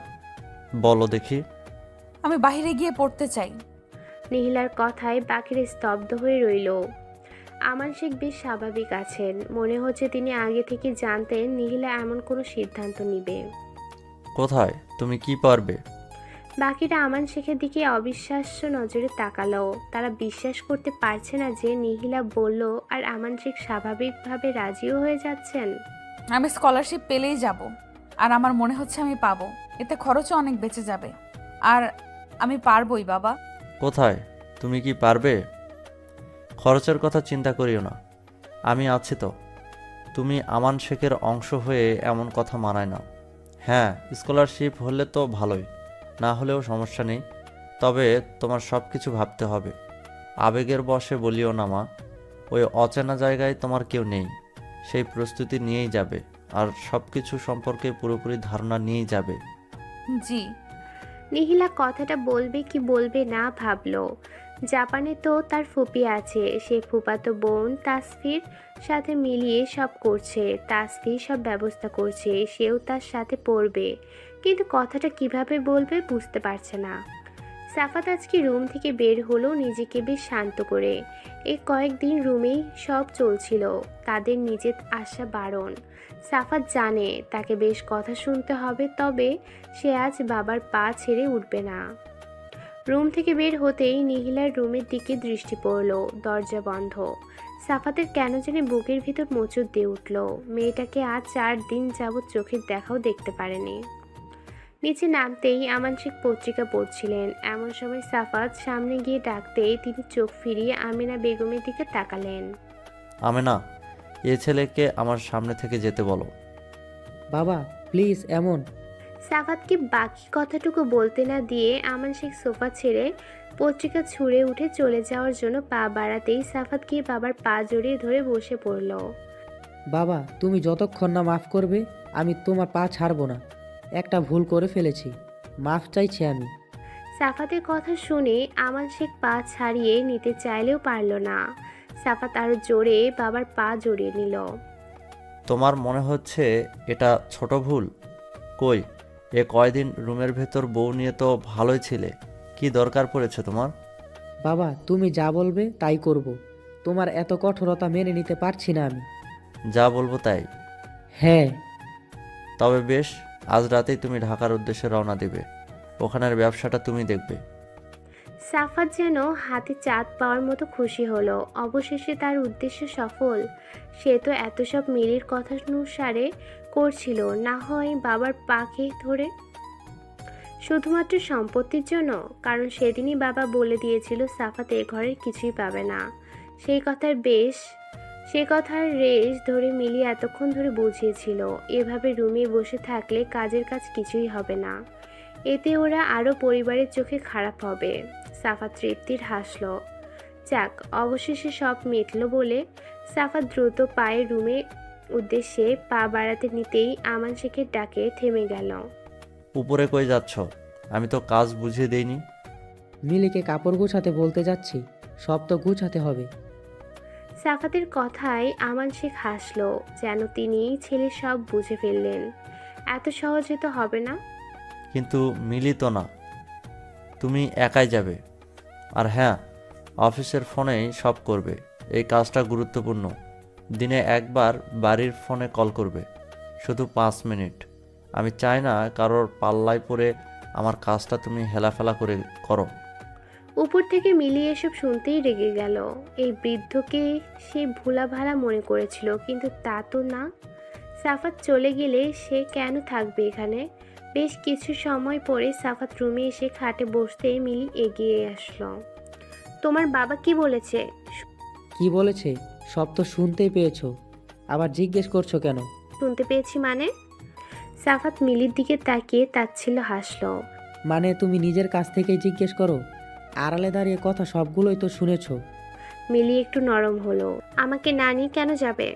বলো দেখি। আমি বাইরে গিয়ে পড়তে চাই। নিহিলার কথায় বাকিরা স্তব্ধ হয়ে রইল। আমান শেখ বেশ স্বাভাবিক আছেন। মনে হচ্ছে তিনি আগে থেকে জানতেন নিহিলা এমন কোনো সিদ্ধান্ত নিবে। কোথায়? তুমি কি পারবে? বাকিরা আমান শেখের দিকে অবিশ্বাস্য নজরে তাকালো। তারা বিশ্বাস করতে পারছে না যে নিহিলা বলল আর আমান শেখ স্বাভাবিকভাবে রাজিও হয়ে যাচ্ছেন। আমি স্কলারশিপ পেলেই যাব, আর আমার মনে হচ্ছে আমি পাবো। এতে খরচও অনেক বেঁচে যাবে, আর আমি পারবোই বাবা। কোথায়? তুমি কি পারবে? খরচের কথা চিন্তা করিও না, আমি আছি তো। তুমি আমান শেখের অংশ হয়ে এমন কথা মানায় না। হ্যাঁ, স্কলারশিপ হলে তো ভালোই, না হলেও সমস্যা নেই, তবে তোমার সব কিছু ভাবতে হবে। আবেগের বশে বলিও না মা, ওই অচেনা জায়গায় তোমার কেউ নেই, সেই প্রস্তুতি নিয়েই যাবে, আর সব কিছু সম্পর্কে পুরোপুরি ধারণা নিয়েই যাবে। জি। নিহিলা কথাটা বলবে কি বলবে না ভাবলো। জাপানে তো তার ফুপি আছে, সে ফুপাতো বোন তাসফির সাথে মিলিয়ে সব করছে, তাসফির সব ব্যবস্থা করছে, সেও তার সাথে পড়বে, কিন্তু কথাটা কিভাবে বলবে বুঝতে পারছে না। সাফাত আজকে রুম থেকে বের হলো নিজেকে বেশ শান্ত করে। এই কয়েকদিন রুমেই সব চলছিল, তাদের নিজের আশা বারণ। সাফাত জানে তাকে বেশ কথা শুনতে হবে, তবে সে আজ বাবার পা ছেড়ে উঠবে না। রুম থেকে বের হতেই নিহিলার রুমের দিকে দৃষ্টি পড়ল, দরজা বন্ধ। সাফাতের কেন জানি বুকের ভিতর মোচড় দিয়ে উঠল। মেয়েটাকে আজ 4 দিন যাবৎ চোখের দেখাও দেখতে পারেনি। নিচে নামতেই আমানশিক পত্রিকা পড়ছিলেন, এমন সময় সাফাত সামনে গিয়ে ডাকতেই তিনি চোখ ফিরিয়ে আমিনা বেগমের দিকে তাকালেন। আমেনা, এ ছেলেকে আমার সামনে থেকে যেতে বলো। বাবা প্লিজ এমন। সাফাতকে বাকি কথাটুকু বলতে না দিয়ে আমানশিক সোফা ছেড়ে পত্রিকা ছুঁড়ে উঠে চলে যাওয়ার জন্য পা বাড়াতেই সাফাত গিয়ে বাবার পা জড়িয়ে ধরে বসে পড়ল। বাবা তুমি যতক্ষণ না মাফ করবে আমি তোমার পা ছাড়বো না। একটা ভুল করে ফেলেছি, মাফ চাইছি আমি। সাফাতের কথা শুনে আমানশিক পা ছাড়িয়ে নিতে চাইলেও পারল না। সাফাত আরো জোরে বাবার পা জড়িয়ে নিল। তোমার মনে হচ্ছে এটা ছোট ভুল? কই, এ কয়দিন রুমের ভেতর বউ নিয়ে তো ভালোই ছিলে, কি দরকার পড়েছে তোমার? বাবা তুমি যা বলবে তাই করব। তোমার এত কঠোরতা মেনে নিতে পারছি না আমি। যা বলবো তাই? হ্যাঁ। তবে বেশ, আজ রাতেই তুমি ঢাকার উদ্দেশ্যে রওনা দেবে, ওখানের ব্যবসাটা তুমি দেখবে। সাফাত যেন হাতে চাঁদ পাওয়ার মতো খুশি হলো, অবশেষে তার উদ্দেশ্য সফল। সে তো এত সব মিলির কথা অনুসারে করছিল, না হয় বাবার পাকে ধরে, শুধুমাত্র সম্পত্তির জন্য। কারণ সেদিনই বাবা বলে দিয়েছিল সাফাত এ ঘরের কিছুই পাবে না। সেই কথার রেশ ধরে মিলি এতক্ষণ ধরে বুঝিয়েছিল, এভাবে রুমে বসে থাকলে কাজের কাজ কিছুই হবে না, এতে ওরা আরও পরিবারের চোখে খারাপ হবে। সাফাত তৃপ্তির হাসল। যাক, অবশেষে সব মিটল বলে সাফাত দ্রুত পায়ে রুমে উদ্দেশ্যে পা বাড়াতে নিতেই আমান শেখের ডাকে থেমে গেল। উপরে কই যাচ্ছ? আমি তো কাজ বুঝিয়ে দেইনি। মিলিকে কাপড় গুছাতে বলতে যাচ্ছি, সব তো গুছাতে হবে। সাফাতের কথায় আমান শেখ হাসল, যেন তিনি ছেলে সব বুঝে ফেললেন। এত সহজে তো হবে না। কিন্তু মিলি তো না, তুমি একাই যাবে। আর হ্যাঁ, অফিসের ফোনেই সব করবে, এই কাজটা গুরুত্বপূর্ণ। দিনে একবার বাড়ির ফোনে কল করবে, শুধু 5 মিনিট। আমি চাই না কারোর পাল্লায় পড়ে আমার কাজটা তুমি হেলাফেলা করে করো। উপর থেকে মিলি এসব শুনতেই রেগে গেল। এই বৃদ্ধকে সে ভোলাভালা মনে করেছিল, কিন্তু তা তো না। সাফাত চলে গেলে সে কেন থাকবে এখানে? বেশ কিছু সময় পরে সাফাত রুমে এসে খাটে বসতে মিলি এগিয়ে আসলো। তোমার বাবা কি বলেছে? কি বলেছে? সব তো শুনতেই পেয়েছো, আবার জিজ্ঞেস করছো কেন? শুনতে পেয়েছি মানে? সাফাত মিলির দিকে তাকিয়ে তাচ্ছিল্য হাসলো। মানে তুমি নিজের কাছ থেকেই জিজ্ঞেস করো, আড়ালে দাঁড়িয়ে কথা সবগুলোই তো শুনেছো। মিলি একটু নরম হলো। আমাকে না নিয়ে কেন যাবে?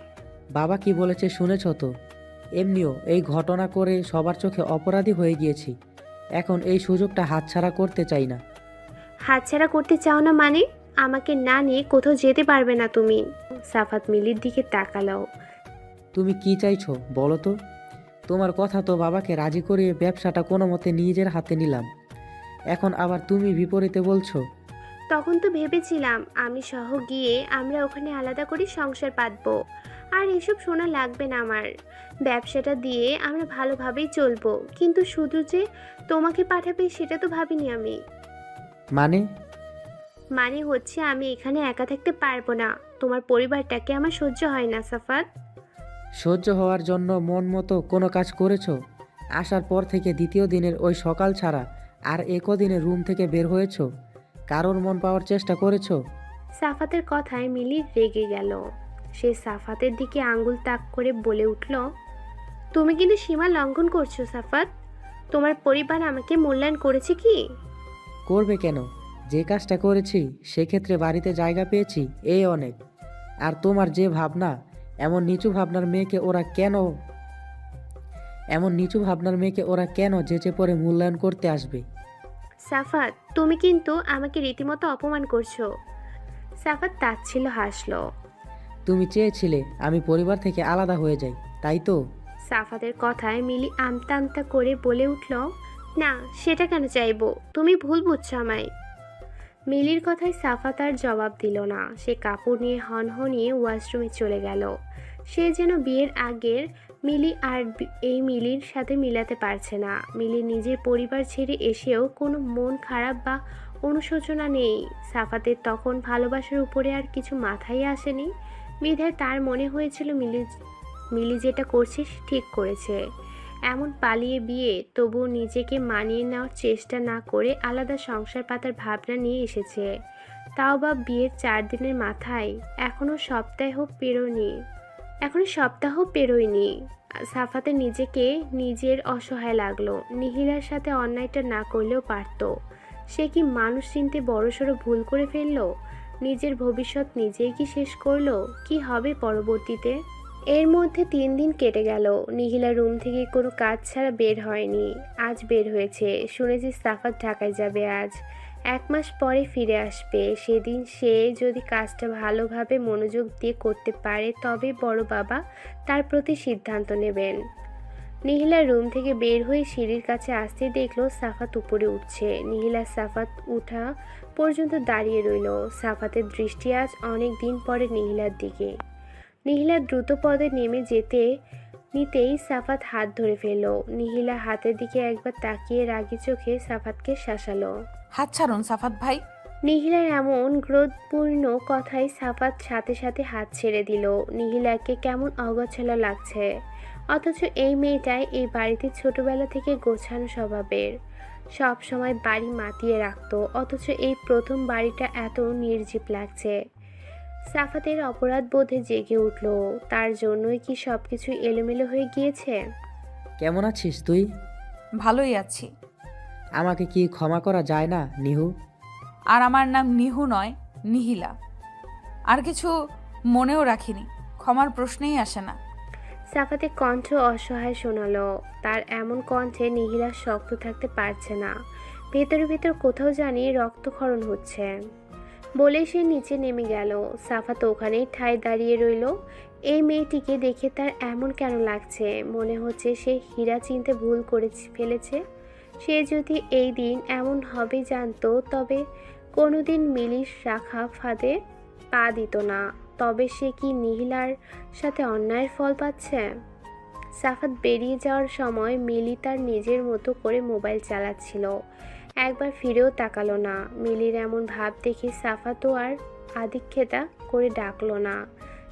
বাবা কি বলেছে শুনেছো তো? এমনিও এই ঘটনা করে সবার চোখে অপরাধী হয়ে গিয়েছি, এখন এই সুযোগটা হাতছাড়া করতে চাই না। হাতছাড়া করতে চাও না মানে? আমাকে না নিয়ে কোথাও যেতে পারবে না তুমি। সাফাত মিলির দিকে তাকালো। তুমি কি চাইছো বলো তো? তোমার কথা তো বাবাকে রাজি করিয়ে ব্যবসাটা কোনো মতে নিজের হাতে নিলাম, এখন আবার তুমি বিপরীতে বলছো। তখন তো ভেবেছিলাম আমি সহ গিয়ে আমরা ওখানে আলাদা করে সংসার পাতবো, আর এসব শোনা লাগবে না আমার। ব্যবসাটা দিয়ে আমরা ভালোভাবেই চলবো, কিন্তু শুধু যে তোমাকে পাঠাবে সেটা তো ভাবিনি আমি। মানে হচ্ছে আমি এখানে একা থাকতে পারবো না, তোমার পরিবারটাকে আমার সহ্য হয় না সাফাত। সহ্য হওয়ার জন্য মন মতো কোনো কাজ করেছো? আসার পর থেকে দ্বিতীয় দিনের ওই সকাল ছাড়া আর একদিনে রুম থেকে বের হয়েছো? কারোর মন পাওয়ার চেষ্টা করেছো? সাফাতের কথায় মিলি রেগে গেল। সে সাফাতের দিকে আঙ্গুল তাক করে বলে উঠল, তুমি কিন্তু সীমা লঙ্ঘন করছো সাফাত। তোমার পরিবার আমাকে মূল্যায়ন করেছে কি? করবে কেন? যে কাজটা করেছি সেক্ষেত্রে বাড়িতে জায়গা পেয়েছি, এই অনেক। আর তোমার যে ভাবনা, এমন নিচু ভাবনার মেয়েকে ওরা কেন যেচে পড়ে মূল্যায়ন করতে আসবে? সাফাত, তুমি কিন্তু আমাকে রীতিমতো অপমান করছো। সাফাত তাচ্ছিল্য হাসলো। তুমি চেয়েছিলে আমি পরিবার থেকে আলাদা হয়ে যাই, তাই তো? সাফাতের কথায় মিলি আমতা আমতা করে বলে উঠল, না সেটা কেন চাইবো, তুমি ভুল বুঝছো আমায়। মিলির কথায় সাফাত আর জবাব দিল না। সে কাপড় নিয়ে হনহনিয়ে ওয়াশরুমে চলে গেল। সে যেন বিয়ের আগের মিলি আর এই মিলির সাথে মিলাতে পারছে না। মিলি নিজের পরিবার ছেড়ে এসেও কোনো মন খারাপ বা অনুশোচনা নেই। সাফাতের তখন ভালোবাসার উপরে আর কিছু মাথায় আসেনি। বিধায় তার মনে হয়েছিল মিলি যেটা করছে সে ঠিক করেছে। এমন পালিয়ে বিয়ে, তবুও নিজেকে মানিয়ে নেওয়ার চেষ্টা না করে আলাদা সংসার পাতার ভাবনা নিয়ে এসেছে। তাও বা বিয়ের 4 দিনের মাথায়। এখনো সপ্তাহ পেরোয়নি। সাফাতে নিজেকে নিজের অসহায় লাগলো। নিহিলার সাথে অন্যায়টা না করলেও পারত। সে কি মানুষ চিনতে বড়সড় ভুল করে ফেললো? নিজের ভবিষ্যৎ নিজেই কি শেষ করলো? কি হবে পরবর্তীতে? এর মধ্যে 3 দিন কেটে গেল। নিহিলা রুম থেকে কোনো কাজ ছাড়া বের হয়নি। আজ বের হয়েছে। শুনেছি সাফাত ঢাকায় যাবে আজ। 1 মাস পরে ফিরে আসবে। সেদিন সে যদি কাজটা ভালোভাবে মনোযোগ দিয়ে করতে পারে তবে বড় বাবা তার প্রতি সিদ্ধান্ত নেবেন। নিহিলা রুম থেকে বের হয়ে সিঁড়ির কাছে আসতে দেখলো সাফাত উপরে উঠছে। নিহিলা সাফাত উঠা পর্যন্ত দাঁড়িয়ে রইল। সাফাতের দৃষ্টি আজ অনেক দিন পরে নিহিলার দিকে। নিহিলা দ্রুত পদে নেমে নিতেই সাফাত হাত ধরে ফেলল। নিহিলা হাতের দিকে একবার তাকিয়ে রাগী চোখে সাফাতকে শাসালো। হাত ছাড়ুন সাফাত ভাই। নিহিলার এমন ক্রোধপূর্ণ কথায় সাফাত সাথে সাথে হাত ছেড়ে দিল। নিহিলাকে কেমন অগোছালো লাগছে। অথচ এই মেয়েটাই এই বাড়িতে ছোটবেলা থেকে গোছানো স্বভাবের। সব সময় বাড়ি মাতিয়ে রাখতো, অথচ এই প্রথম বাড়িটা এত নির্জীব লাগছে। সাফাতের অপরাধ বোধে জেগে উঠল। তার জন্যই কি সবকিছু এলোমেলো হয়ে গিয়েছে? কেমন আছিস তুই? ভালোই আছি। আমাকে কি ক্ষমা করা যায় না নিহু? আর আমার নাম নিহু নয়, নিহিলা। আর কিছু মনেও রাখিনি, ক্ষমার প্রশ্নেই আসে না। সাফাতের কণ্ঠ অসহায় শোনালো। তার এমন কণ্ঠে নিহিলা শক্ত থাকতে পারছে না। ভেতরে ভেতর কোথাও জানি রক্তক্ষরণ হচ্ছে। বলে সে নিচে নেমে গেল। সাফাত ওখানেই ঠায় দাঁড়িয়ে রইল। এই মেয়েটিকে দেখে তার এমন কেন লাগছে? মনে হচ্ছে সে হীরা চিনতে ভুল করে ফেলেছে। সে যদি এই দিন এমন হবে জানতো তবে কোনোদিন মিলির রাখা ফাঁদে পা দিত না। তবে সে কি নিহিলার সাথে অন্যায়ের ফল পাচ্ছে? সাফাত বেরিয়ে যাওয়ার সময় মিলি তার নিজের মতো করে মোবাইল চালাচ্ছিল। একবার ফিরেও তাকালো না। মিলির এমন ভাব দেখে সাফাতও আর আদিক্ষেতা করে ডাকলো না।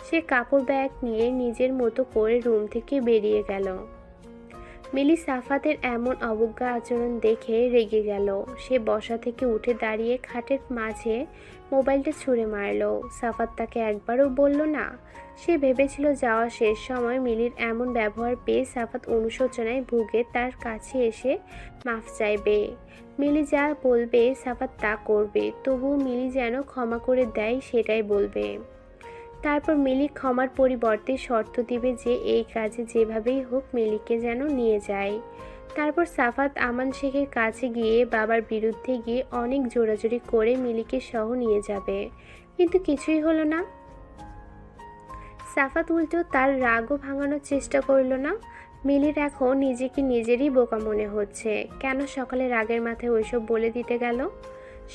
সে কাপড় ব্যাগ নিয়ে নিজের মতো করে রুম থেকে বেরিয়ে গেল। মিলি সাফাতের এমন অবজ্ঞা আচরণ দেখে রেগে গেল। সে বসা থেকে উঠে দাঁড়িয়ে খাটের মাঝে মোবাইলটা ছুঁড়ে মারল। সাফাত তাকে একবারও বলল না। সে ভেবেছিল যাওয়ার শেষ সময় মিলির এমন ব্যবহার পেয়ে সাফাত অনুশোচনায় ভুগে তার কাছে এসে মাফ চাইবে। মিলি যা বলবে সাফাত তা করবে। তবুও মিলি যেন ক্ষমা করে দেয় সেটাই বলবে। তারপর মিলি ক্ষমার পরিবর্তে শর্ত দিবে যে এই কাজে যেভাবেই হোক মিলিকে যেন নিয়ে যায়। তারপর সাফাত আমান শেখের কাছে গিয়ে বাবার বিরুদ্ধে গিয়ে অনেক জোরাজোরি করে মিলিকে সহ নিয়ে যাবে। কিন্তু কিছুই হলো না। সাফাত উল্টো তার রাগও ভাঙানোর চেষ্টা করল না। মিলির এখন নিজেকে নিজেরই বোকা মনে হচ্ছে। কেন সকালে রাগের মাথায় ওইসব বলে দিতে গেল?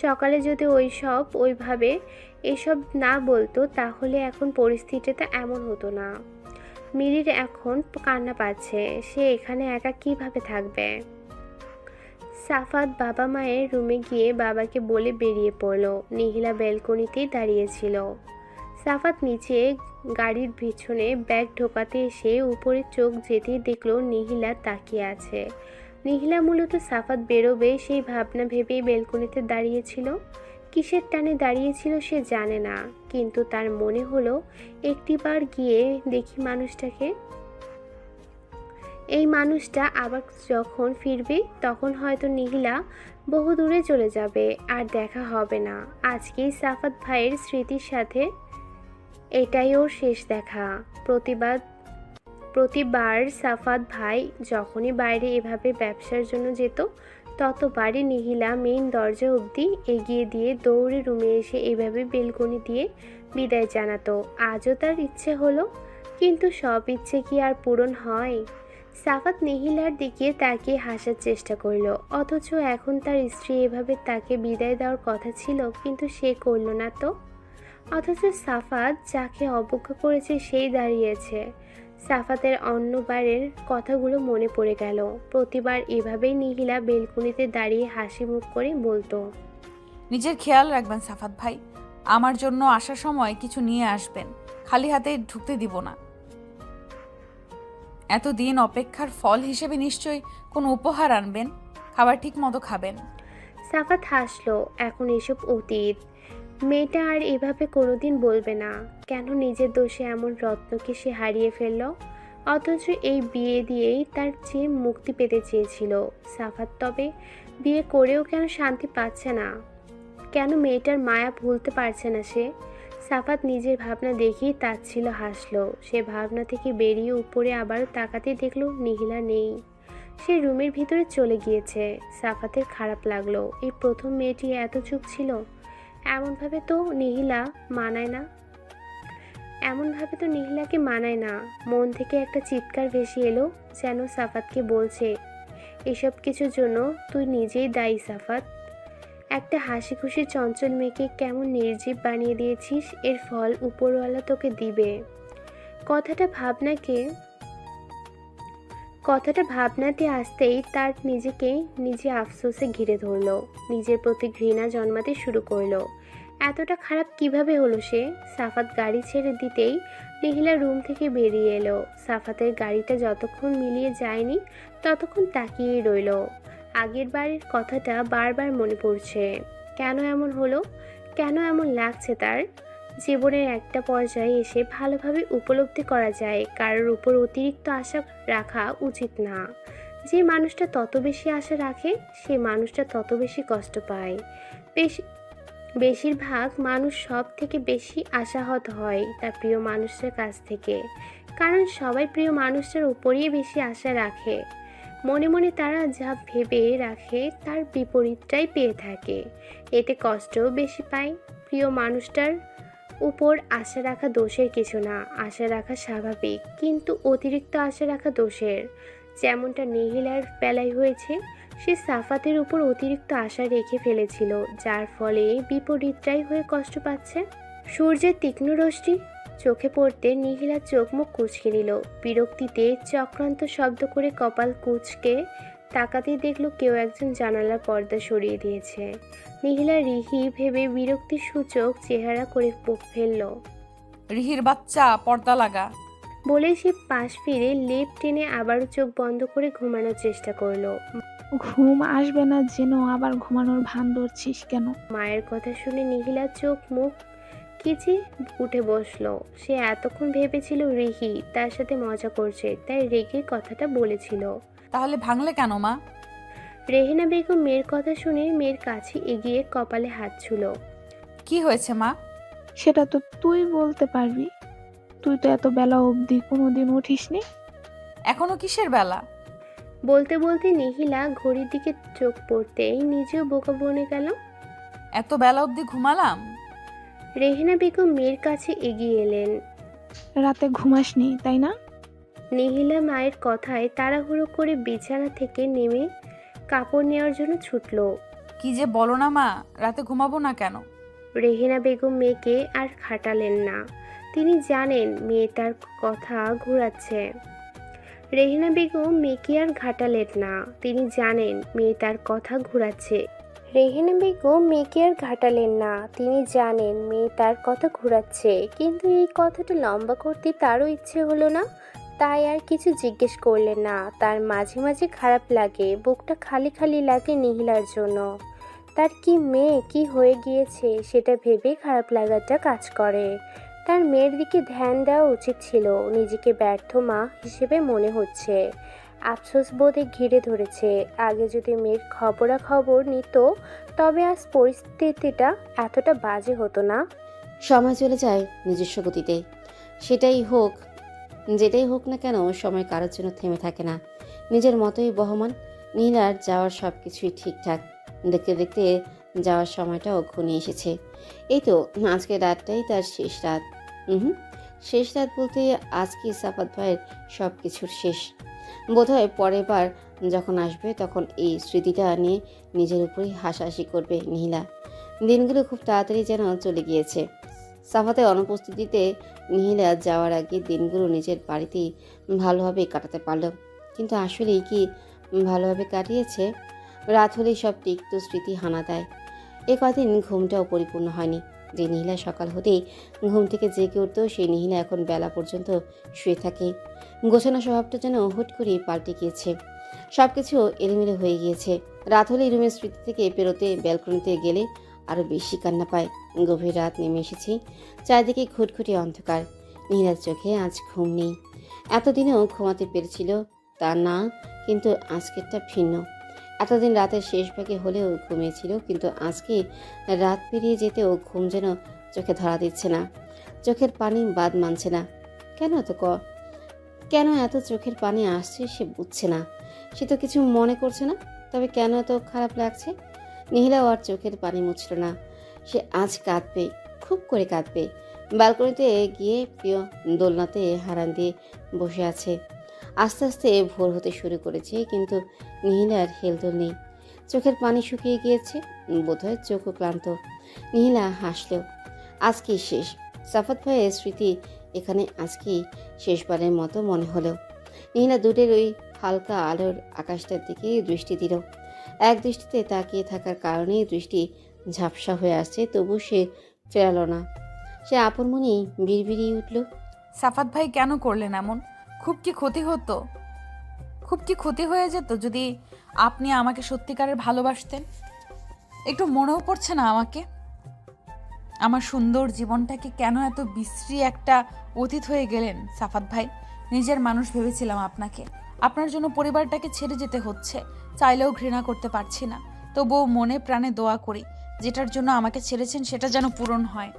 সকালে যদি ওইভাবে এসব না বলতো তাহলে এখন পরিস্থিতিটা এমন হতো না। মিলির এখন কান্না পাচ্ছে। সে এখানে একা কিভাবে থাকবে? সাফাত বাবা মায়ের রুমে গিয়ে বাবাকে বলে বেরিয়ে পড়ল। নিহিলা ব্যালকনিতেই দাঁড়িয়েছিল। সাফাত নিচে গাড়ির পিছনে ব্যাগ ঢোকাতে এসে উপরে চোখ যেতেই দেখলো নিহিলা তাকিয়ে আছে। নিহিলা মূলত সাফাত বেরোবে সেই ভাবনা ভেবেই বেলকনিতে দাঁড়িয়েছিল। কিসের টানে দাঁড়িয়েছিল সে জানে না, কিন্তু তার মনে হলো একটিবার গিয়ে দেখি মানুষটাকে। এই মানুষটা আবার যখন ফিরবে তখন হয়তো নিহিলা বহু দূরে চলে যাবে, আর দেখা হবে না। আজকেই সাফাত ভাইয়ের স্মৃতির সাথে এটাই ওর শেষ দেখা। প্রতিবার সাফাত ভাই যখনই বাইরে এভাবে ব্যবসার জন্য যেত, ততবারই নিহিলা মেইন দরজা অবধি এগিয়ে দিয়ে দৌড়ে রুমে এসে এভাবে বেলকনি দিয়ে বিদায় জানাতো। আজও তার ইচ্ছে হলো, কিন্তু সব ইচ্ছে কি আর পূরণ হয়? সাফাত নিহিলার দিকে তাকিয়ে হাসার চেষ্টা করলো, অথচ এখন তার স্ত্রী এভাবে তাকে বিদায় দেওয়ার কথা ছিল, কিন্তু সে করল না তো। অথচ সাফাত যাকে অবজ্ঞা করেছে সেই দাঁড়িয়েছে। সাফাতের অন্যবারের কথাগুলো মনে পড়ে গেল। প্রতিবার এভাবেই নিহিলা বেলকুনিতে দাঁড়িয়ে হাসি মুখ করে বলতো, নিজের খেয়াল রাখবেন সাফাত ভাই, আমার জন্য আসার সময় কিছু নিয়ে আসবেন, খালি হাতে ঢুকতে দিব না। এতদিন অপেক্ষার ফল হিসেবে নিশ্চয়ই কোনো উপহার আনবেন, খাবার ঠিক মতো খাবেন। সাফাত হাসলো, এখন এসব অতীত। মেয়েটা আর এভাবে কোনোদিন বলবে না। কেন নিজের দোষে এমন রত্নকে সে হারিয়ে ফেলল? অথচ এই বিয়ে দিয়েই তার চেয়ে মুক্তি পেতে চেয়েছিল সাফাত। তবে বিয়ে করেও কেন শান্তি পাচ্ছে না? কেন মেয়েটার মায়া ভুলতে পারছে না সে? সাফাত নিজের ভাবনা দেখেই তাচ্ছিল হাসলো। সে ভাবনা থেকে বেরিয়ে উপরে আবার তাকাতে দেখলো নিহিলা নেই। সে রুমের ভিতরে চলে গিয়েছে। সাফাতের খারাপ লাগলো। এই প্রথম মেয়েটি এত চুপ ছিল। এমনভাবে তো নিহিলাকে মানায় না। মন থেকে একটা চিৎকার ভেসে এলো, যেন সাফাতকে বলছে, এসব কিছুর জন্য তুই নিজেই দায়ী সাফাত। একটা হাসি খুশি চঞ্চল মেয়েকে কেমন নির্জীব বানিয়ে দিয়েছিস, এর ফল উপরওয়ালা তোকে দিবে। কথাটা ভাবনাতে আসতেই তার নিজেকে নিজে আফসোসে ঘিরে ধরলো। নিজের প্রতি ঘৃণা জন্মাতে শুরু করলো। এতটা খারাপ কিভাবে হলো সে? সাফাত গাড়ি ছেড়ে দিতেই নিহিলা রুম থেকে বেরিয়ে এলো। সাফাতের গাড়িটা যতক্ষণ মিলিয়ে যায়নি ততক্ষণ তাকিয়েই রইল। আগের বাড়ির কথাটা বারবার মনে পড়ছে। কেন এমন হলো? কেন এমন লাগছে তার? জীবনের একটা পর্যায়ে এসে ভালোভাবে উপলব্ধি করা যায় কারোর উপর অতিরিক্ত আশা রাখা উচিত না। যে মানুষটা তত বেশি আশা রাখে সে মানুষটা তত বেশি কষ্ট পায়। বেশিরভাগ মানুষ সব থেকে বেশি আশাহত হয় তার প্রিয় মানুষটার কাছ থেকে, কারণ সবাই প্রিয় মানুষটার উপরেই বেশি আশা রাখে। মনে মনে তারা যা ভেবে রাখে তার বিপরীতটাই পেয়ে থাকে, এতে কষ্টও বেশি পায়। প্রিয় মানুষটার উপর আশা রাখা দোষের কিছু না, আশা রাখা স্বাভাবিক, কিন্তু অতিরিক্ত আশা রাখা দোষের। যেমনটা নিহিলার বেলায় হয়েছে, সে সাফাতের উপর অতিরিক্ত আশা রেখে ফেলেছিল, যার ফলে বিপরীতটাই হয়ে কষ্ট পাচ্ছে। সূর্যের তীক্ষ্ণ রশ্মি চোখে পড়তে নিহিলা চোখ মুখ কুঁচকে নিল। বিরক্তিতে চক্রান্ত শব্দ করে কপাল কুঁচকে তাকাতেই দেখল কেউ একজন জানালার পর্দা সরিয়ে দিয়েছে। নিহিলা রিহি ভেবে বিরক্তি সূচক চেহারা করে ফেলল। রিহির বাচ্চা, পর্দা লাগা বলে সে পাশ ফিরে লেপ টেনে আবারও চোখ বন্ধ করে ঘুমানোর চেষ্টা করলো। ঘুম আসবে না যেন আবার ঘুমানোর ভান ধরছিস কেন? মায়ের কথা শুনে নিহিলা চোখ মুখ কিচে উঠে বসলো। সে এতক্ষণ ভেবেছিল রিহি তার সাথে মজা করছে, তাই রেগে কথাটা বলেছিল। তাহলে ভাঙলে কেন মা? রেহেনা বেগম মেয়ের কথা শুনে মেয়ের কাছে এগিয়ে কপালে হাত ছুলো। কি হয়েছে মা? সেটা তো তুই বলতে পারবি। তুই তো এত বেলা অবধি কোনোদিন উঠিসনি। এখনো কিসের বেলা? বলতে বলতে নিহিলা ঘড়ির দিকে চোখ পড়তেই নিজেও বোকা বনে গেল। এত বেলা অবধি ঘুমালাম? রেহেনা বেগম মেয়ের কাছে এগিয়ে এলেন। রাতে ঘুমাসনি তাই না? নিহিলা মায়ের কথায় তাড়াহুড়ো করে বিছানা থেকে নেমে কাপড় নেওয়ার জন্য ছুটল। কি যে বলো না মা, রাতে ঘুমাবো না কেন? রেহেনা বেগম মেয়েকে আর খাটালেন না। তিনি জানেন মেয়ে তার কথা ঘুরাচ্ছে। রেহেনা বেগম মেয়েকে আর ঘাটালেন না। তিনি জানেন মেয়ে তার কথা ঘুরাচ্ছে। কিন্তু এই কথাটা লম্বা করতে তারও ইচ্ছে হলো না, তাই আর কিছু জিজ্ঞেস করলেন না। তার মাঝে মাঝে খারাপ লাগে, বুকটা খালি খালি লাগে নিহিলার জন্য। তার কি মেয়ে কি হয়ে গিয়েছে সেটা ভেবে খারাপ লাগাটা কাজ করে। তার মেয়ের দিকে ধ্যান দেওয়া উচিত ছিল। নিজেকে ব্যর্থ মা হিসেবে মনে হচ্ছে। আফসোস বোধে ঘিরে ধরেছে। আগে যদি মেয়ের খবরাখবর নিত তবে আজ পরিস্থিতিটা এতটা বাজে হতো না। সময় চলে যায় নিজস্ব গতিতে। সেটাই হোক, যেটাই হোক না কেন, সময় কারোর জন্য থেমে থাকে না, নিজের মতোই বহমান। নীলার যাওয়ার সব কিছুই ঠিকঠাক। দেখতে দেখতে যাওয়ার সময়টাও ঘনিয়ে এসেছে। এই তো আজকের রাতটাই তার শেষ রাত। শেষ রাত বলতে আজকে সাফাত ভাইয়ের সব কিছুর শেষ। বোধহয় পরের বার যখন আসবে তখন এই স্মৃতিটা নিয়ে নিজের উপরেই হাসাহাসি করবে নীলা। দিনগুলো খুব তাড়াতাড়ি যেন চলে গিয়েছে। সাফাতের অনুপস্থিতিতে নীলা যাওয়ার আগে দিনগুলো নিজের বাড়িতেই ভালোভাবে কাটাতে পারল। কিন্তু আসলেই কি ভালোভাবে কাটিয়েছে? রাত হলেই সব তিক্ত স্মৃতি হানা দেয়। এ কদিন ঘুমটাও পরিপূর্ণ হয়নি। যে নীলা সকাল হতেই ঘুম থেকে জেগে উঠত, সেই নীলা এখন বেলা পর্যন্ত শুয়ে থাকে। গোছানো স্বভাবটা যেন হুট করেই পাল্টে গিয়েছে। সব কিছু এলোমেলো হয়ে গিয়েছে। রাত হলেই রুমের স্মৃতি থেকে বেরোতে ব্যালকনিতে গেলে আরও বেশি কান্না পায়। গভীর রাত নেমে এসেছি, চারিদিকে খুটখুটে অন্ধকার। নীলার চোখে আজ ঘুম নেই। এতদিনেও ঘুমাতে পেরেছিল তা না, কিন্তু আজকেরটা ভিন্ন। এতদিন রাতের শেষ ভাগে হলেও ঘুমিয়েছিল, কিন্তু আজকে রাত পেরিয়ে যেতেও ঘুম যেন চোখে ধরা দিচ্ছে না। চোখের পানি বাদ মানছে না। কেন এত চোখের পানি আসছে সে বুঝছে না। সে তো কিছু মনে করছে না, তবে কেন এত খারাপ লাগছে? নীলাও আর চোখের পানি মুছল না। সে আজ কাঁদবে, খুব করে কাঁদবে। ব্যালকনিতে গিয়ে প্রিয় দোলনাতে হারান দিয়ে বসে আছে। আস্তে আস্তে ভোর হতে শুরু করেছে, কিন্তু নীলার হেলদোল নেই। চোখের পানি শুকিয়ে গিয়েছে, বোধহয় চোখও ক্লান্ত। নীলা হাসল। আজকেই শেষ। সাফাত ভাইয়ের স্মৃতি এখানে আজকেই শেষবারের মতো মনে হলো। নীলা দূরের ওই হালকা আলোর আকাশটার দিকে দৃষ্টি দিল। এক দৃষ্টিতে তাকিয়ে থাকার কারণেই দৃষ্টি ঝাপসা হয়ে আসছে, তবু সে ফেরালো না। সে আপন মনেই বিড়বিড়িয়ে উঠল, সাফাত ভাই কেন করলেন এমন? খুব কি ক্ষতি হতো? খুব কি ক্ষতি হয়ে যেত যদি আপনি আমাকে সত্যিকারের ভালোবাসতেন? একটু মনেও পড়ছে না আমাকে? আমার সুন্দর জীবনটাকে কেন এত বিশ্রী একটা অতীত হয়ে গেলেন সাফাত ভাই? নিজের মানুষ ভেবেছিলাম আপনাকে। আপনার জন্য পরিবারটাকে ছেড়ে যেতে হচ্ছে, চাইলেও ঘৃণা করতে পারছি না। তবুও মনে প্রাণে দোয়া করি যেটার জন্য আমাকে ছেড়েছেন সেটা যেন পূরণ হয়।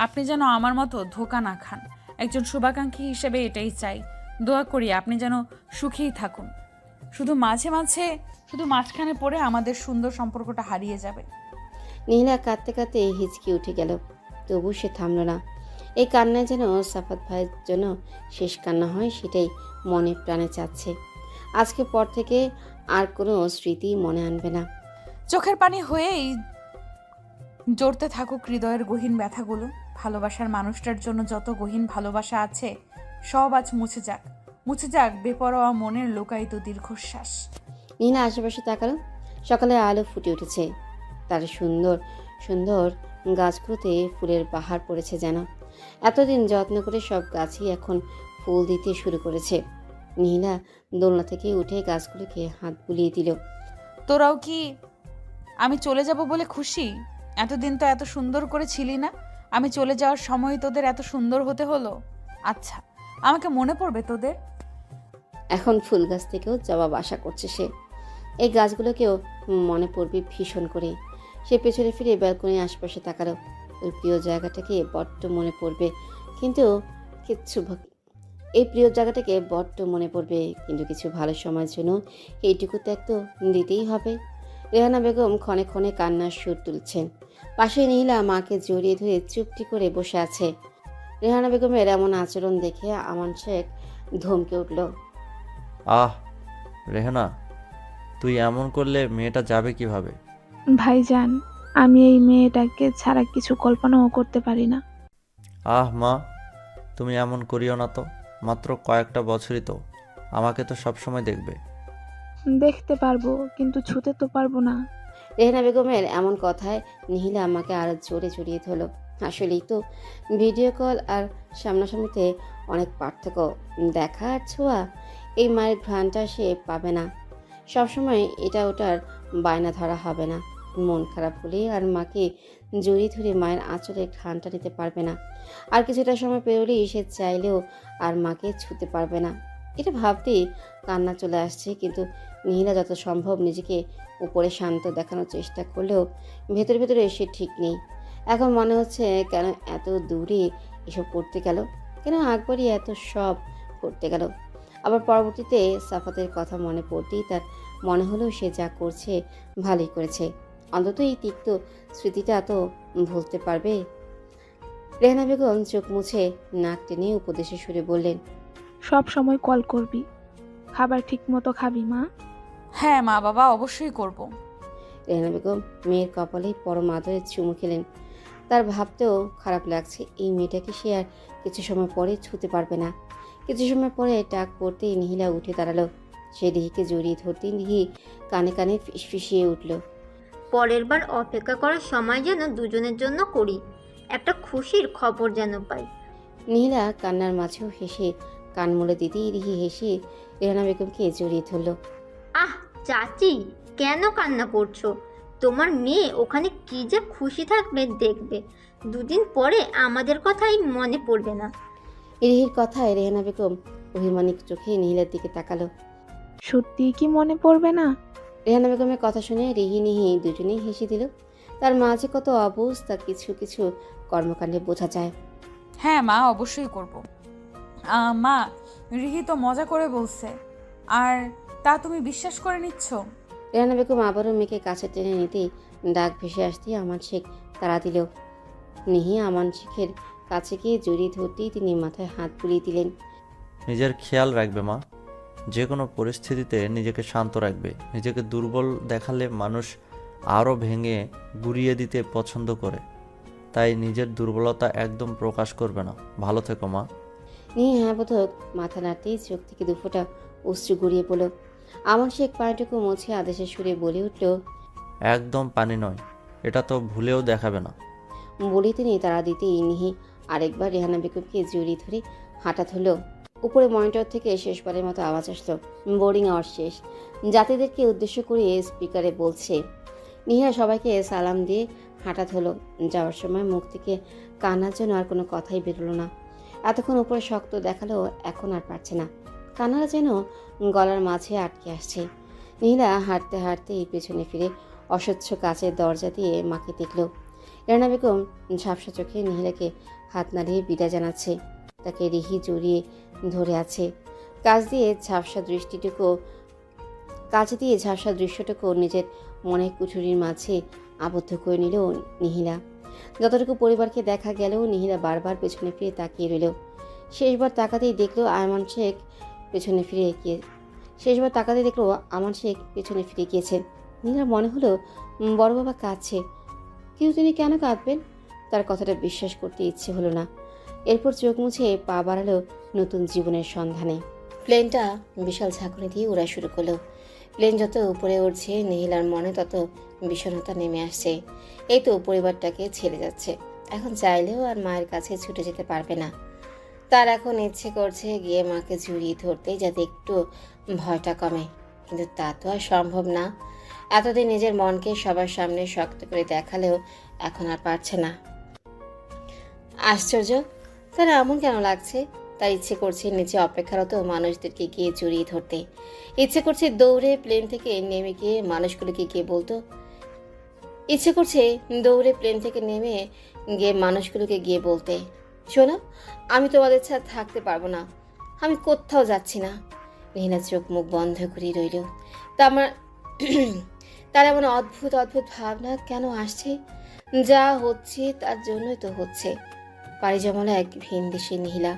আপনি যেন আমার মতো ধোঁকা না খান। একজন শুভাকাঙ্ক্ষী হিসেবে এটাই চাই। দোয়া করি আপনি যেন সুখেই থাকুন। শুধু মাঝখানে পড়ে আমাদের সুন্দর সম্পর্কটা হারিয়ে যাবে। নীলা কাঁদতে কাঁদতে হিচকি উঠে গেল, তবু সে থামল না। এই কান্নায় যেন সাফাত ভাইয়ের জন্য শেষ কান্না হয়, সেটাই মনে প্রাণে চাচ্ছে। আজকের পর থেকে আর কোনো স্মৃতি মনে আনবে না। চোখের পানি হয়েই জড়তে থাকুক হৃদয়ের গহীন ব্যথাগুলো। ভালোবাসার মানুষটার জন্য যত গহীন ভালোবাসা আছে সব আজ মুছে যাক বেপরোয়া মনের লোকায়িত দীর্ঘশ্বাস। নীলা আশেপাশে তাকালো। সকালের আলো ফুটে উঠেছে। তার সুন্দর সুন্দর গাছগুলোতে ফুলের বাহার পড়েছে যেন। এতদিন যত্ন করে সব গাছই এখন ফুল দিতে শুরু করেছে। নীলা দোলনা থেকে উঠে গাছগুলোকে হাত বুলিয়ে দিল। তোরাও কি আমি চলে যাব বলে খুশি? এতদিন তো এত সুন্দর করে ছিলি না। আমি চলে যাওয়ার সময় তোদের এত সুন্দর হতে হলো। আচ্ছা, আমাকে মনে পড়বে তোদের? এখন ফুল গাছ থেকেও জবাব আশা করছে সে। এই গাছগুলোকেও মনে পড়বে ভীষণ করে। সে পেছনে ফিরে ব্যালকনির আশপাশে তাকালো। ওই প্রিয় জায়গাটাকে বড্ড মনে পড়বে, কিন্তু কিছু ভালো সময়ের জন্য এইটুকু ত্যাগ তো দিতেই হবে। রেহানা বেগম ক্ষণে ক্ষণে কান্নার সুর তুলছেন। পাশে নীলা মাকে জড়িয়ে ধরে চুপটি করে বসে আছে। রেহানা বেগমের এমন আচরণ দেখে আমান শেখ ধমকে উঠল। আহ রেহানা, তুই এমন করলে মেয়েটা যাবে কিভাবে? ভাইজান, আমি এই মেয়েটাকে ছাড়া কিছু কল্পনাও করতে পারি না। আহ মা, তুমি এমন করিও না তো। মাত্র কয়েকটা বছরই তো, আমাকে তো সবসময় দেখবে। দেখতে পারবো, কিন্তু ছুতে তো পারবো না। রেহানা বেগমের এমন কথায় নীলা আমাকে আরো জোরে জড়িয়ে ধরল। আসলেই তো ভিডিও কল আর সামনাসামনিতে অনেক পার্থক্য। দেখা আর ছোঁয়া, এই মায়ের ঘ্রাণটা সে পাবে না। সবসময় এটা ওটার বায়না ধরা হবে না। মন খারাপ হলে আর মাকে জড়িয়ে ধরে মায়ের আঁচলের ঘ্রাণটা নিতে পারবে না। আর কিছুটা সময় পেরোলেই সে চাইলেও আর মাকে ছুতে পারবে না। এটা ভাবতেই কান্না চলে আসছে, কিন্তু নীলা যত সম্ভব নিজেকে উপরে শান্ত দেখানোর চেষ্টা করলেও ভেতরে ভেতরে সে ঠিক নেই। এখন মনে হচ্ছে কেন এত দূরে এসব করতে গেল, কেন একবারই এত সব করতে গেল। আবার পরবর্তীতে সাফাতের কথা মনে পড়তেই তার মনে হলো সে যা করছে ভালোই করেছে। অন্তত এই তিক্ত স্মৃতিটা তো ভুলতে পারবে। রেহানা বেগম চোখ মুছে নাক টেনে উপদেশের সুরে বললেন, সব সময় কল করবি, খাবার ঠিক মতো খাবি মা। হ্যাঁ মা বাবা, অবশ্যই করব। রেহানা বেগম মেয়ের কপালে পরম আদরে চুমু খেলেন। তার ভাবতেও খারাপ লাগছে, এই মেয়েটাকে সে আর কিছু সময় পরে ছুতে পারবে না। কিছু সময় পরে টাক পড়তেই নিহিলা উঠে দাঁড়ালো। সে রিহিকে জড়িয়ে ধরতেই রিহি কানে কানে ফিসফিসিয়ে উঠল, পরের বার অপেক্ষা করার সময় যেন দুজনের জন্য করি, একটা খুশির খবর যেন পাই। নিহিলা কান্নার মাঝেও হেসে কান মুলে দিতেই রিহি হেসে রেহানা বেগমকে জড়িয়ে ধরল। আহ চাচি, কেন কান্না করছো? তোমার মেয়ে ওখানে কি যে খুশি থাকবে দেখবে, দুদিন পরে আমাদের কথাই মনে পড়বে না। রিহির কথায় রেহানা বেগম অভিমানিক চোখে নিহিলার দিকে তাকালো। সত্যি কি মনে পড়বে না? রেহানা বেগমের কথা শুনে রিহি নিহি দুজনেই হেসে দিল। তার মাঝে কত অবস্থা কিছু কিছু কর্মকাণ্ডে বোঝা যায়। হ্যাঁ মা, অবশ্যই করব। মা, রিহি তো মজা করে বলছে, আর তা তুমি বিশ্বাস করে নিচ্ছ? রেহানা বেগম আবারও মেয়েকে কাছে টেনে নিতেই ডাক ভেসে আসতেই আমান শেখ তাড়া দিল। নিহি আমান শেখের কাছে গিয়ে জড়িয়ে ধরতেই তিনি মাথায় হাত বুলিয়ে দিলেন। নিজের খেয়াল রাখবে মা, যে কোনো পরিস্থিতিতে নিজেকে শান্ত রাখবে। নিজেকে দুর্বল দেখালে মানুষ আরও ভেঙে গুড়িয়ে দিতে পছন্দ করে, তাই নিজের দুর্বলতা একদম প্রকাশ করবে না। ভালো থেকো মা। নিহি হ্যাঁ বোধক মাথা নাড়তেই চোখ থেকে দুফোঁটা অশ্রু গড়িয়ে পড়ল। আমান শেখ পানিটুকু মুছে আদেশের সুরে বলে উঠল, একদম পানি নয়, এটা তো ভুলেও দেখাবে না। বলেই তিনি তাড়া দিতেই নিহি আরেকবার রেহানা বেগমকে জড়িয়ে ধরে হাঁটা ধরল। উপরে মনিটর থেকে শেষবারের মতো আওয়াজ আসলো, বোর্ডিং আওয়ার শেষ। যাত্রীদেরকে উদ্দেশ্য করে স্পিকারে বলছে। নিহা সবাইকে সালাম দিয়ে হাঁটা ধরল। যাওয়ার সময় মুখ থেকে কান্নার জন্য আর কোনো কথাই বেরোলো না। এতক্ষণ উপরে শক্ত দেখালেও এখন আর পারছে না, কান্নারা যেন গলার মাঝে আটকে আসছে। নীলা হাঁটতে হাঁটতে পেছনে ফিরে অস্বচ্ছ কাচের দরজা দিয়ে মাকে দেখল। রেহানা বেগম ঝাপসা চোখে নীলাকে হাত নাড়িয়ে বিদায় জানাচ্ছে। তাকে রিহি জড়িয়ে ধরে আছে। কাছ দিয়ে ঝাপসা দৃশ্যটুকু নিজের মনের কুঠুরির মাঝে আবদ্ধ করে নিল নিহিলা। যতটুকু পরিবারকে দেখা গেলেও নিহিলা বারবার পেছনে ফিরে তাকিয়ে রইল। শেষবার তাকাতেই দেখলো আমান শেখ পেছনে ফিরে গিয়েছেন। নীলার মনে হলো বড় বাবা কাঁদছে, কিন্তু তিনি কেন কাঁদবেন? তার কথাটা বিশ্বাস করতে ইচ্ছে হলো না। এরপর চোখ মুছে পা বাড়ালো নতুন জীবনের সন্ধানে। প্লেনটা বিশাল ঝাঁকুনি দিয়ে উড়া শুরু করলো। প্লেন যত উপরে উঠছে নিহিলার মনে তত বিষণ্ণতা নেমে আসছে। এই তো পরিবারটাকে ছেড়ে যাচ্ছে, এখন চাইলেও আর মায়ের কাছে ছুটে যেতে পারবে না। তার এখন ইচ্ছে করছে গিয়ে মাকে জড়িয়ে ধরতে, যাতে একটু ভয়টা কমে, কিন্তু তা তো আর সম্ভব না। এতদিন নিজের মনকে সবার সামনে শক্ত করে দেখালেও এখন আর পারছে না। আশ্চর্য, তার এমন কেন লাগছে? তার ইচ্ছে করছে নিচে অপেক্ষারত মানুষদেরকে গিয়ে জড়িয়ে ধরতে। ইচ্ছে করছে দৌড়ে প্লেন থেকে নেমে গিয়ে মানুষগুলোকে গিয়ে বলতে, শোনো, আমি তোমাদের ছাড়া থাকতে পারবো না, আমি কোথাও যাচ্ছি না। নীলা চোখ মুখ বন্ধ করে রইল। তার এমন অদ্ভুত অদ্ভুত ভাবনা কেন আসছে? যা হচ্ছে তার জন্যই তো হচ্ছে। পাড়ি জমালো এক ভিন দেশে নিহিলা,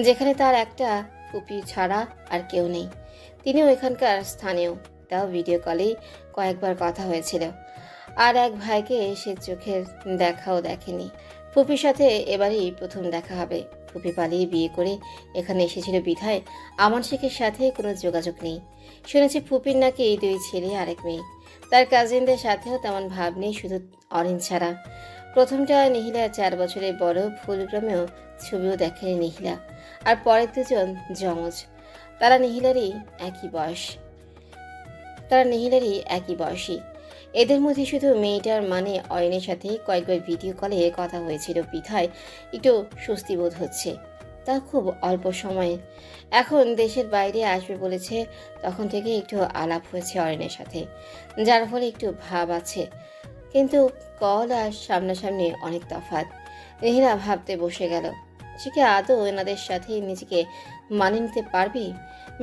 যেখানে তার একটা ফুপি ছাড়া আর কেউ নেই। তিনিও এখানকার স্থানীয়, তাও ভিডিও কলেই কয়েকবার কথা হয়েছিল। আর এক ভাইকে সে চোখের দেখাও দেখেনি। ফুপির সাথে এবারই প্রথম দেখা হবে। ফুপি পালিয়ে বিয়ে করে এখানে এসেছিল বিধায় আমান শেখের সাথে কোনো যোগাযোগ নেই। শুনেছি ফুপির নাকি 2 ছেলে আরেক মেয়ে। তার কাজিনদের সাথেও তেমন ভাব নেই, শুধু অরিন ছাড়া। প্রথমটা নিহিলা 4 বছরের বড়, ফুলগ্রামেও ছবিও দেখেনি নিহিলা। আর পরের দুজন যমজ, তারা নিহিলারই একই বয়সী। এদের মধ্যে শুধু মেয়েটার মানে অরিনের সাথে কয়েকবার ভিডিও কলে কথা হয়েছিল বিধায় একটু স্বস্তি বোধ হচ্ছে। তা খুব অল্প সময়ে। এখন দেশের বাইরে আসবে বলেছে, তখন থেকে একটু আলাপ হয়েছে অরিনের সাথে, যার ফলে একটু ভাব আছে, কিন্তু কল আর সামনাসামনি অনেক তফাৎ। নীলা ভাবতে বসে গেল, সে কি আদৌ এনাদের সাথে নিজেকে মানিয়ে নিতে পারবে,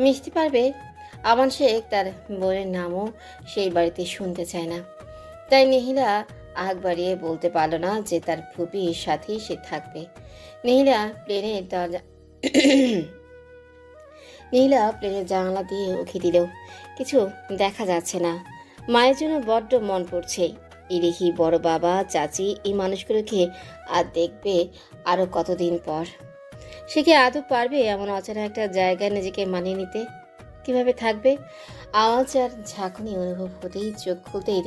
মিশতে পারবে? আমান শেখ তার বোনের নামও সেই বাড়িতে শুনতে চায় না, তাই নিহিলা আগ বাড়িয়ে বলতে পারল না যে তার ফুপির সাথেই সে থাকবে। নীলা প্লেনের দরজা নীলা প্লেনের জানালা দিয়ে উঁকি দিলেও কিছু দেখা যাচ্ছে না। মায়ের জন্য বড্ড মন পড়ছে। ইরিহি, বড় বাবা, চাচি, এই মানুষগুলোকে আর দেখবে আরো কতদিন পর। সে কি আদৌ পারবে এমন অচেনা একটা জায়গায় নিজেকে মানিয়ে নিতে? কিভাবে থাকবে? আওয়াজ আর ঝাঁকুনি অনুভব হতেই চোখ খুলতেই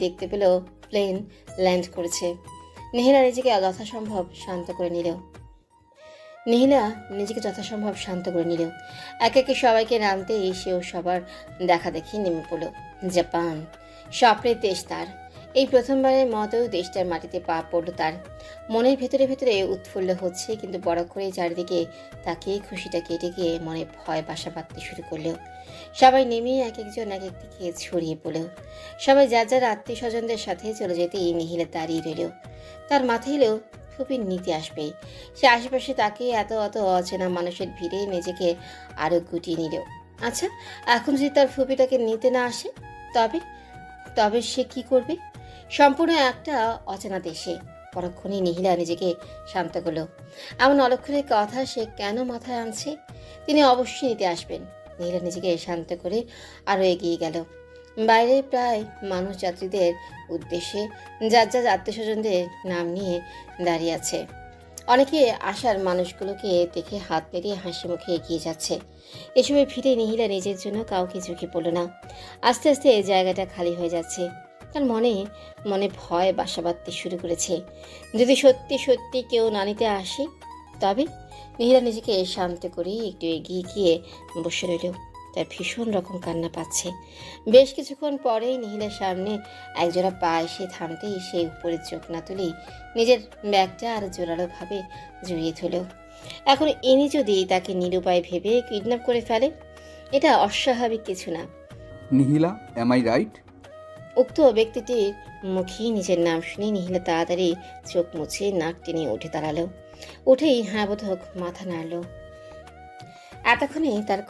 দেখতে পেল প্লেন ল্যান্ড করেছে। নিহিলা নিজেকে যথাসম্ভব শান্ত করে নিল। একে একে সবাইকে নামতে সেও সবার দেখা দেখি নেমে পড়ল। জাপান, স্বপ্নের দেশ তার। এই প্রথমবারের মতো দেশটার মাটিতে পা পড়ল তার। মনের ভেতরে ভেতরে উৎফুল্ল হচ্ছে, কিন্তু বড় করে চারিদিকে তাকিয়ে খুশিটা কেটে গিয়ে মনে ভয় বাসা বাঁধতে শুরু করলো। সবাই নেমে এক একজন এক এক দিকে ছড়িয়ে পড়ল। সবাই যার যার আত্মীয় স্বজনদের সাথে চলে যেতেই নিহিলা দাঁড়িয়ে রইল। তার মাথায় এলো ফুপির নিতে আসবে। সে আশেপাশে তাকে এত অচেনা মানুষের ভিড়ে নিজেকে আরো গুটিয়ে নিল। আচ্ছা, এখন যদি তার ফুপি তাকে নিতে না আসে, তবে সে কি করবে? সম্পূর্ণ একটা অচেনা দেশে। পরক্ষণে নিহিলা নিজেকে শান্ত করলো। এমন অলক্ষণের কথা সে কেন মাথায় আনছে? তিনি অবশ্যই নিতে আসবেন। নিহিলা নিজেকে শান্ত করে আরো এগিয়ে গেল। বাইরে প্রায় মানুষ যাত্রীদের উদ্দেশ্যে যার যার আত্মীয় স্বজনদের নাম নিয়ে দাঁড়িয়ে আছে। অনেকে আসার মানুষগুলোকে দেখে হাত নেড়ে হাসি মুখে এগিয়ে যাচ্ছে। এসবের ভিড়ে নিহিলা নিজের জন্য কাউকে ঝুঁকে পড়ল না। আস্তে আস্তে এই জায়গাটা খালি হয়ে যাচ্ছে। তার মনে ভয় বাসা বাঁধতে শুরু করেছে। যদি সত্যি সত্যি কেউ না নিতে আসে, তবে? নিহিলা নিজেকে শান্ত করে একটু এগিয়ে গিয়ে বসে রইল। তার ভীষণ রকম কান্না পাচ্ছে। বেশ কিছুক্ষণ পরেই নিহিলার সামনে একজোড়া পা এসে থামতেই সে উপরে চোখ না তুলেই নিজের ব্যাগটা আর জোরালোভাবে জড়িয়ে ধরল। এখন ইনি যদি তাকে নিরুপায় ভেবে কিডন্যাপ করে ফেলে, এটা অস্বাভাবিক কিছু না। নিহিলা, এম আই রাইট? উক্ত ব্যক্তিটির মুখে নিজের নাম শুনে নিহিলা তাড়াতাড়ি চোখ মুছে নাক টেনে উঠে দাঁড়ালো। উঠেই হ্যাঁ বোধক মাথা নাড়ল। এতক্ষণে তার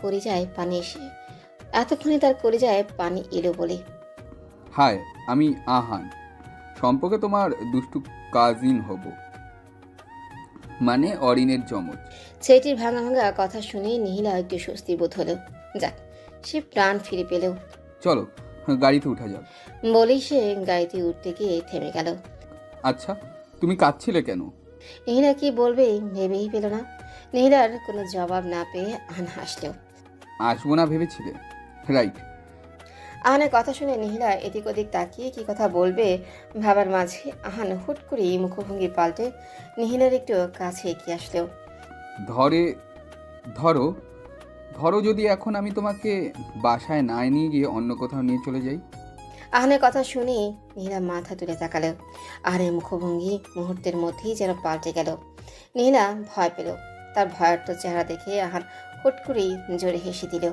কলিজায় পানি এলো বলে। হাই, আমি আহান। সম্পর্কে তোমার দুষ্টু কাজিন হব, মানে অরিনের যমজ। ছেলেটির ভাঙা ভাঙা কথা শুনে নিহিলা একটু স্বস্তি বোধ হলো। যাক, সে প্রাণ ফিরে পেল। চলো গাড়িতে উঠা যাক। বলেই সে গাড়িতে উঠতে গিয়ে থেমে গেল। আচ্ছা, তুমি কাঁদছিলে কেন? নিহিলা কি বলবে ভেবেই পেল না। নিহিলার কোনো জবাব না পেয়ে আহান হাসল। আসবো না ভেবেছিলে? রাইট। আহানের কথা শুনে নিহিলা এদিক ওদিক তাকিয়ে কি কথা বলবে ভাবার মাঝে আহান হুট করে মুখভঙ্গি পাল্টে নিহিলার একটু কাছে এগিয়ে আসলো। ধরো যদি এখন আমি তোমাকে বাসায় না নিয়ে গিয়ে অন্য কোথাও নিয়ে চলে যাই। আহানের কথা শুনে নিহিলা মাথা তুলে তাকালো। আহানের মুখভঙ্গি মুহূর্তের মধ্যেই যেন পাল্টে গেল। নিহিলা ভয় পেল। তার ভয়ার্থ চেহারা দেখে আহান হুট করেই জোরে হেসে দিল।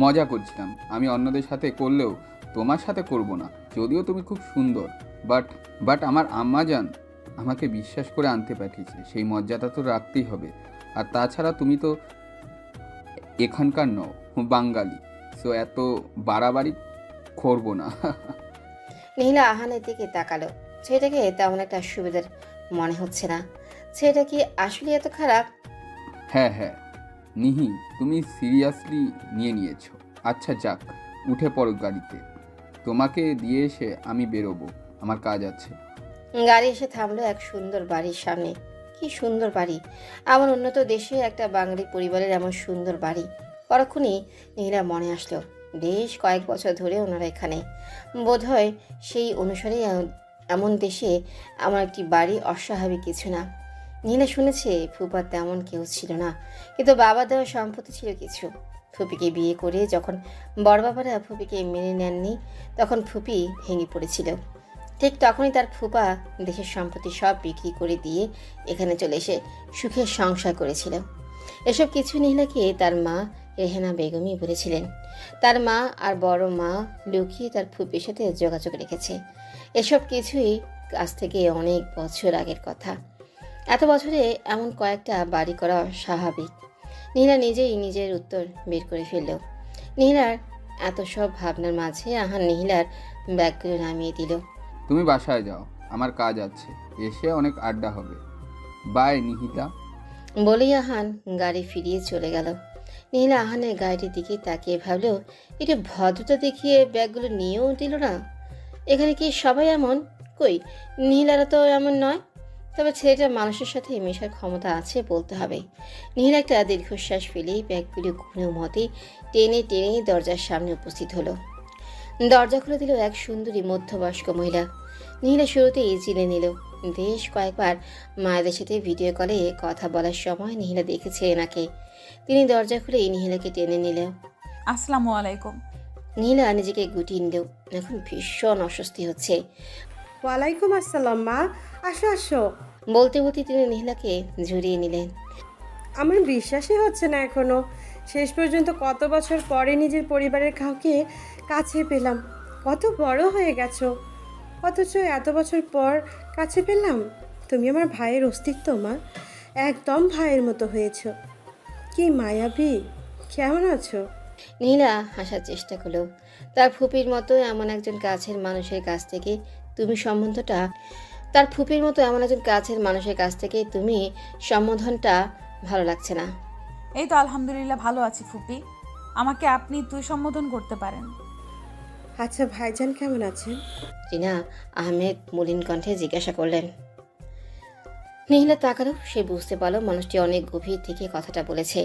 মজা করছিলাম। আমি অন্যদের সাথে করলেও তোমার সাথে করব না, যদিও তুমি খুব সুন্দর। বাট আমার আম্মা জান আমাকে বিশ্বাস করে আনতে পাঠিয়েছে, সেই মর্যাদা তো রাখতেই হবে। আর তাছাড়া তুমি তো এখানকার নও, বাঙালি, সো এত বাড়াবাড়ি করবো না। নিহিলা আহানের দিকে তাকালো। ছেলেটাকে তেমন একটা সুবিধার মনে হচ্ছে না। ছেলেটা কি আসলে এত খারাপ? হ্যাঁ, নিহি, তুমি সিরিয়াসলি নিয়েছো। আচ্ছা যাক, উঠে পড়ো গাড়িতে। তোমাকে দিয়ে এসে আমি বেরোবো, আমার কাজ আছে। গাড়ি এসে থামলো এক সুন্দর বাড়ির সামনে। কি সুন্দর বাড়ি! এমন উন্নত দেশে একটা বাঙালি পরিবারের এমন সুন্দর বাড়ি। পরক্ষণেই নিহিলার মনে আসলো বেশ কয়েক বছর ধরে ওনারা এখানে। বোধহয় সেই অনুসারে এমন দেশে আমার একটি বাড়ি অস্বাভাবিক কিছু না। নিহিলা শুনেছে ফুপার তেমন কেউ ছিল না, কিন্তু বাবা দেওয়া সম্পত্তি ছিল কিছু। ফুপিকে বিয়ে করে যখন বড় বাবারা ফুপিকে মেনে নেননি, তখন ফুপি ভেঙে পড়েছিল। ঠিক তখনই তার ফুপা দেশের সম্পত্তি সব বিক্রি করে দিয়ে এখানে চলে এসে সুখের সংসার করেছিল। এসব কিছু নীলাকে তার মা রেহেনা বেগমই বলেছিলেন। তার মা আর বড় মা লুকিয়ে তার ফুপির সাথে যোগাযোগ রেখেছে। এসব কিছুই আজ থেকে অনেক বছর আগের কথা। এত বছরে এমন কয়েকটা বাড়ি করা স্বাভাবিক। নীলা নিজেই নিজের উত্তর বের করে ফেলল। নীলার এত সব ভাবনার মাঝে আহান নীলার ব্যাগগুলো নামিয়ে দিল। তুমি বাসায় যাও, আমার কাজ আছে, এসে অনেক আড্ডা হবে। বাই নিহিলা। বলেই আহান গাড়ি ফিরিয়ে চলে গেল। নীলা আহানের গাড়িটির দিকে তাকিয়ে ভাবলো, একটু ভদ্রতা দেখিয়ে ব্যাগগুলো নিয়েও দিল না। এখানে কি সবাই এমন? কই, নীলারা তো এমন নয়। তবে ছেলেটার মানুষের সাথে মেশার ক্ষমতা আছে বলতে হবে। নীলা একটা দীর্ঘশ্বাস ফেলেই ব্যাগগুলো কোনো মতে টেনে টেনে দরজার সামনে উপস্থিত হলো। দরজা খুলে দিল এক সুন্দরী মধ্যবয়স্ক মহিলা। নীলা শুরুতেই চিনে নিল। বেশ কয়েকবার মায়েদের সাথে ভিডিও কলে কথা বলার সময় নীলা দেখেছে এনাকে। তিনি দরজা খুলে নীলাকে টেনে নিল। আসসালামু আলাইকুম। নীলা নিজেকে গুটিয়ে নিল। এখন ভীষণ অস্বস্তি হচ্ছে। ওয়ালাইকুম আসসালাম মা, আসো আসো। বলতে বলতে তিনি নীলাকে জড়িয়ে নিলেন। আমার বিশ্বাসই হচ্ছে না এখনো, শেষ পর্যন্ত কত বছর পরে নিজের পরিবারের কাউকে কাছে পেলাম। কত বড় হয়ে গেছো, অথচ এত বছর পর কাছে পেলাম। তুমি আমার ভাইয়ের অস্তিত্ব মা, একদম ভাইয়ের মতো হয়েছ। কি মায়াবী, কেমন আছো? নীলা হাসার চেষ্টা করলো। তার ফুপির মতো এমন একজন কাছের মানুষের কাছ থেকে তুমি সম্বোধনটা ভালো লাগছে না। এই তো আলহামদুলিল্লাহ ভালো আছি ফুপি, আমাকে আপনি তুই সম্বোধন করতে পারেন। আচ্ছা ভাইজান কেমন আছেন? রিনা আহমেদ মলিন কণ্ঠে জিজ্ঞাসা করলেন। নীলা তাকালো। সে বুঝতে পারলো মানুষটি অনেক গভীর থেকে কথাটা বলেছে।